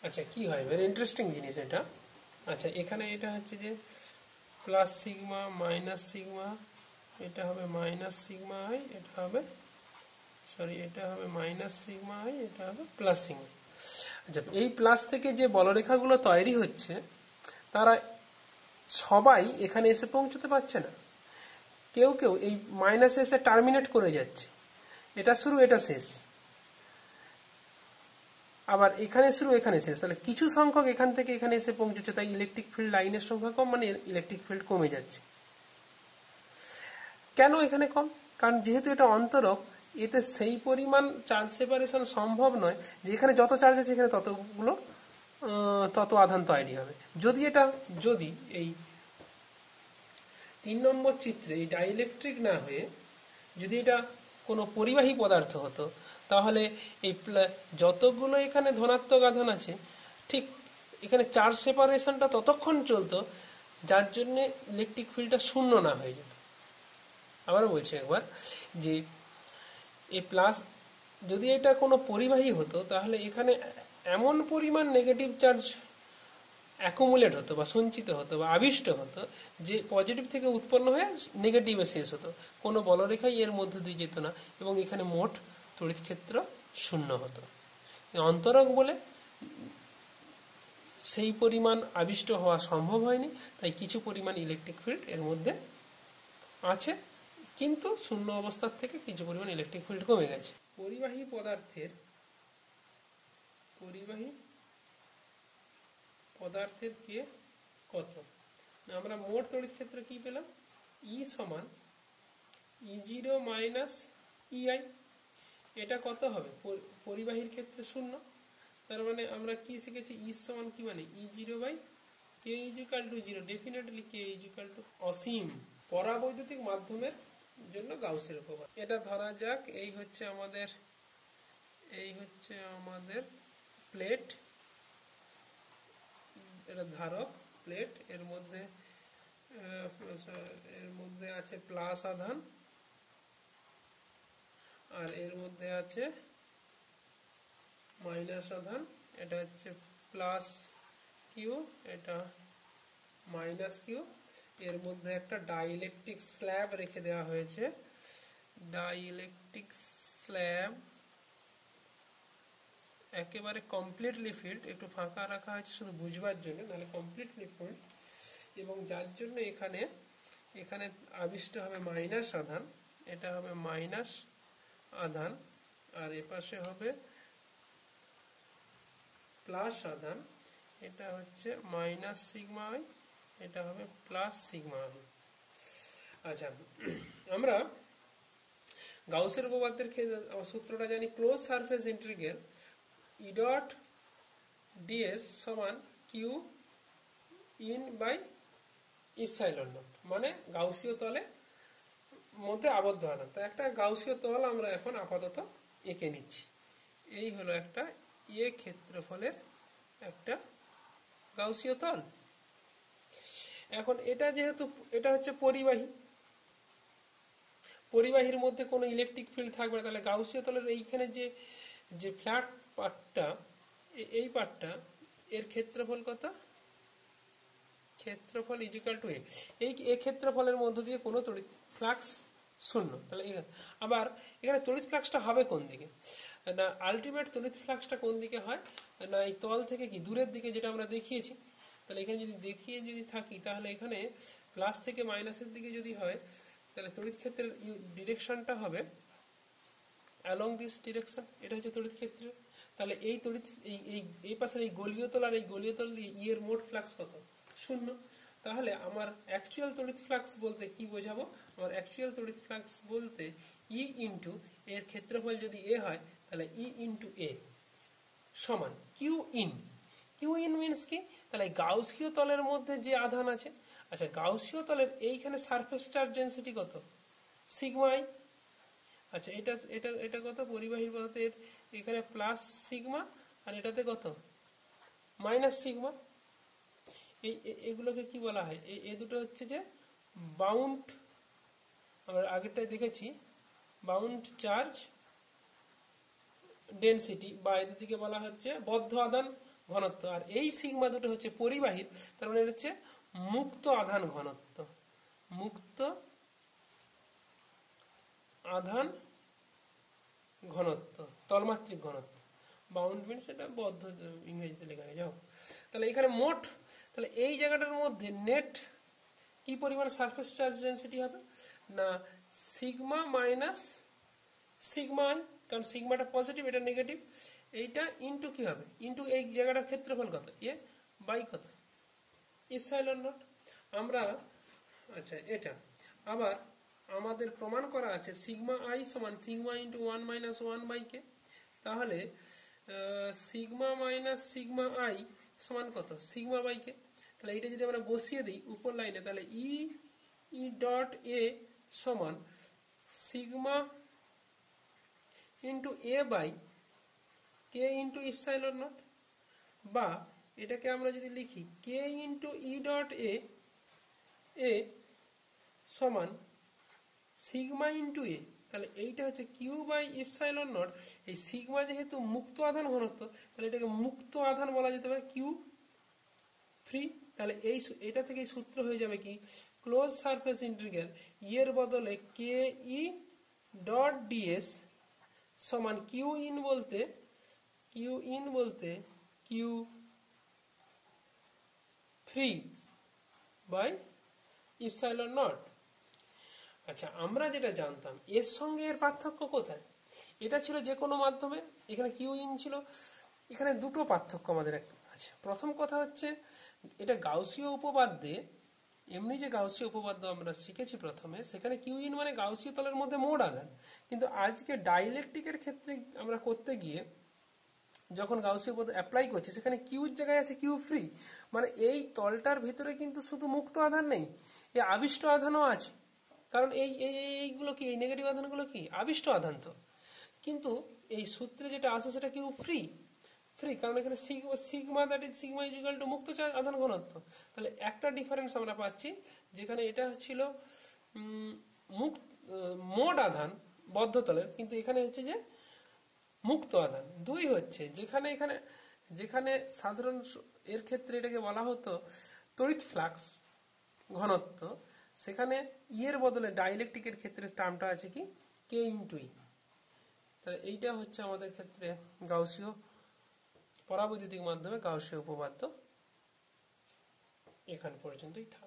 আচ্ছা কি হয়, ভেরি ইন্টারেস্টিং জিনিস এটা। আচ্ছা এখানে এটা হচ্ছে যে প্লাস সিগমা মাইনাস সিগমা এটা হবে মাইনাস সিগমা আই, এটা হবে এটা হবে মাইনাস সিগমা আই, এটা হবে প্লাস সিগমা। আচ্ছা, এই প্লাস থেকে যে বলরেখাগুলো তৈরি হচ্ছে তারা সবাই এখানে এসে পৌঁছতে পারছে না, কেউ কেউ এই মাইনাসে এসে টার্মিনেট করে যাচ্ছে, এটা শুরু এটা শেষ, আবার এখানে শুরু এখানে শেষ। তাহলে কিছু সংখ্যক এখান থেকে এখানে এসে পৌঁছচ্ছে, তাই ইলেকট্রিক ফিল্ড লাইনের সংখ্যা কম, মানে ইলেকট্রিক ফিল্ড কমে যাচ্ছে। কেন এখানে কম? কারণ যেহেতু এটা অন্তরক, এতে সেই পরিমাণ চার্জ সেপারেশন সম্ভব নয় যে এখানে যত চার্জ আছে এখানে তত আধান তৈরি হবে। যদি এই 3 নম্বর চিত্রে এই ডাইইলেকট্রিক না হয়ে যদি এটা কোনো পরিবাহী পদার্থ হতো, তাহলে এই যতগুলো এখানে ধনাত্মক আধান আছে ঠিক এখানে চার্জ সেপারেশনটা ততক্ষণ চলতো যার জন্য ইলেকট্রিক ফিল্ডটা শূন্য না হয়ে যেত। আবারও বলছি একবার, যে এই প্লাস যদি এটা কোনো পরিবাহী হতো তাহলে এখানে এমন পরিমাণ নেগেটিভ চার্জ অ্যাকুমুলেট হতো বা সঞ্চিত হতো বা আবিষ্ট হতো যে পজিটিভ থেকে উৎপন্ন হয়ে নেগেটিভে শেষ হতো, কোনো বলরেখাই এর মধ্য দিয়ে যেত না এবং এখানে মোট তড়িৎ ক্ষেত্র শূন্য হতো। অন্তরক বলে সেই পরিমাণ আবিষ্ট হওয়া সম্ভব হয়নি, তাই কিছু পরিমাণ ইলেকট্রিক ফিল্ড এর মধ্যে আছে, কিন্তু শূন্য অবস্থার থেকে কিছু পরিমাণ ইলেকট্রিক ফিল্ড কমে গেছে। পরিবাহী পদার্থের কে কত? আমরা মোট তড়িৎ ক্ষেত্র কি পেলাম? ই সমান E0 মাইনাস ইআই। এটা কত হবে? পরিবাহীর ক্ষেত্রে শূন্য। তার মানে আমরা কি শিখেছি? ই সমান কি মানে E0 by K equal to 0। Definitely K equal to অসীম। পরাবৈদ্যুতিক মাধ্যমের জন্য গাউসের উপপাদ্য। এটা ধরা যাক এই হচ্ছে আমাদের প্লেট, এটা ধারক প্লেট, এর মধ্যে আছে প্লাস আধান আর এর মধ্যে আছে মাইনাস আধান। এটা হচ্ছে প্লাস কিউ, এটা মাইনাস কিউ। এর মধ্যে একটা ডাইইলেকট্রিক স্ল্যাব রেখে দেওয়া হয়েছে। ডাইইলেকট্রিক স্ল্যাব একেবারে কমপ্লিটলি ফিল্ড, একটু ফাঁকা রাখা হয়েছে শুধু বুঝবার জন্য, নাহলে কমপ্লিটলি ফিল্ড। এবং যার জন্য এখানে আবিষ্ট হবে মাইনাস আধান, এটা হবে মাইনাস আধান, আর এপাশে হবে প্লাস আধান, এটা হচ্ছে মাইনাস সিগমা আই, এটা হবে প্লাস সিগমা আই। আচ্ছা, আমরা গাউসের উপপাদ্যের সূত্রটা জানি, close surface integral E dot DS সমান Q in by epsilon nought, মানে গাউসীয় তলে মধ্যে আবদ্ধ আধান। তো একটা গাউসীয় তল আমরা এখন আপাতত এঁকে নিচ্ছি। এই হলো একটা ক্ষেত্রফলের একটা গাউসীয় তল। এখন এটা হচ্ছে পরিবাহীর মধ্যে কোনো ইলেকট্রিক ফিল্ড থাকবে না, তাহলে গাউসীয় তলের এইখানে যে ফ্ল্যাট পার্টটা, এই পার্টটা এর ক্ষেত্রফল কত? ক্ষেত্রফল ইজিক্যাল টু এই ক্ষেত্রফলের মধ্য দিয়ে কোনো তড়িৎ ফ্লাক্স শূন্য। তাহলে আবার এখানে তড়িৎ ফ্লাক্সটা হবে কোন দিকে? না, আলটিমেট তড়িৎ ফ্লাক্সটা কোন দিকে হয় না, এই তল থেকে কি দূরের দিকে, যেটা আমরা দেখিয়েছি। তাহলে এখানে যদি থাকি, তাহলে এখানে প্লাস থেকে মাইনাসের দিকে যদি হয়, তাহলে তড়িৎ ক্ষেত্রের ডিরেকশনটা হবে অ্যালং দিস ডিরেকশন। এটা হচ্ছে তড়িৎ ক্ষেত্র। তাহলে এই পাশের এই গলীয় তল আর এই গলীয় তল দিয়ে ই এর মোট ফ্লাক্স কত? শূন্য। তাহলে আমার অ্যাকচুয়াল তড়িৎ ফ্লাক্স বলতে কি বোঝাবো? আমার অ্যাকচুয়াল তড়িৎ ফ্লাক্স বলতে ই ইন্টু এর ক্ষেত্রফল যদি এ হয়, তাহলে ই ইন্টু এ সমান Q in. Q in means কি? তাহলে গাউসীয় তলের মধ্যে যে আধান আছে, আচ্ছা গাউসীয় তলের এইখানে সারফেস চার্জ ডেনসিটি কত? Sigma I. আচ্ছা, এটা কত? পরিবাহীর পদার্থে এখানে প্লাস সিগমা আর এটাতে কত? Minus sigma. এগুলোকে কি বলা হয়? এই দুটো হচ্ছে যে বাউন্ড, আমরা আগেরটাই দেখেছি, বাউন্ড চার্জ ডেনসিটি, বা এদের দিকে বলা হচ্ছে বদ্ধ আধান ঘনত্ব। আর এই সিগমা দুটো হচ্ছে পরিবাহীর, তার মানে হচ্ছে মুক্ত আধান ঘনত্ব। মুক্ত আধান ঘনত্ব, তলমাত্রিক ঘনত্ব। বাউন্ড মিনস এটা বদ্ধ, ইংরেজিতে লেখা হয়ে যাও। তাহলে এখানে মোট, তাহলে এই জায়গাটার মধ্যে নেট কি পরিমাণ সারফেস চার্জ ডেন্সিটি হবে না সিগমা মাইনাস সিগমা আই, কারণ সিগমাটা পজিটিভ এটা নেগেটিভ, এইটা ইনটু কি হবে ইনটু এই জায়গাটার ক্ষেত্রফল কত এ বাই কত ইপসাইলন নট। আমরা আচ্ছা এটা আবার আমাদের প্রমাণ করা আছে সিগমা আই সমান সিগমা ইন্টু 1 মাইনাস 1 বাই কে, তাহলে সিগমা মাইনাস সিগমা আই সমান কত সিগমা বাই কে। তাহলে এইটা যদি আমরা বসিয়ে দিই উপর লাইনে, তাহলে ই ডট এ সমান sigma into A by K into epsilon naught, বা এটাকে আমরা যদি লিখি কে ইন্টু ই ডট এ সমান সিগমা ইন্টু এ, তাহলে এইটা হচ্ছে কিউ বাই ইপসাইলন নট। এই সিগমা যেহেতু মুক্ত আধান ঘনত্ব, তাহলে এটাকে মুক্ত আধান বলা যেতে পারে কিউ ফ্রি। তাহলে এটা থেকে সূত্র হয়ে যাবে কি ক্লোজ সারফেস ইন্টিগ্রাল এর বদলে কে ই ডট ডিএস সমান কিউ ইন বলতে q free by epsilon naught. আচ্ছা আমরা যেটা জানতাম এর সঙ্গে এর পার্থক্য কোথায়, এটা ছিল যে কোনো মাধ্যমে, এখানে কিউ ইন ছিল, এখানে দুটো পার্থক্য আমাদের আছে। প্রথম কথা হচ্ছে এটা গাউসীয় উপপাদ্যে, এমনি যে গাউসীয় উপপাদ্য আমরা শিখেছি প্রথমে, সেখানে কিউ ইন মানে গাউসীয় তলের মধ্যে মোট আধান, কিন্তু আজকে ডাইলেকট্রিকের ক্ষেত্রে আমরা করতে গিয়ে যখন গাউসীয় উপপাদ্য অ্যাপ্লাই করছি সেখানে কিউর জায়গায় আছে কিউ ফ্রি, মানে এই তলটার ভিতরে কিন্তু শুধু মুক্ত আধান নেই, এই আবিষ্ট আধানও আছে। কারণ এইগুলো কি এই নেগেটিভ আধানগুলো কি আবিষ্ট আধান, তো কিন্তু এই সূত্রে যেটা আসে সেটা কিউ ফ্রি, কারণ এখানে sigma that is sigma is equal two মুক্ত আধান ঘনত্ব। তাহলে একটা ডিফারেন্স আমরা পাচ্ছি, যেখানে এটা ছিল মোট আধান বদ্ধতলের, কিন্তু এখানে হচ্ছে যে মুক্ত আধান। দুই হচ্ছে যেখানে সাধারণ এর ক্ষেত্রে এটাকে বলা হতো তড়িৎ ফ্লাক্স ঘনত্ব, সেখানে এর বদলে ডাইলেকট্রিকের ক্ষেত্রে টার্মটা আছে কি কে ইন্টু ই। তাহলে এইটা হচ্ছে আমাদের ক্ষেত্রে গাউসীয় পরাবৈদ্যুতিক মাধ্যমে গাউসীয় উপপাদ্য। এখান পর্যন্তই থাক।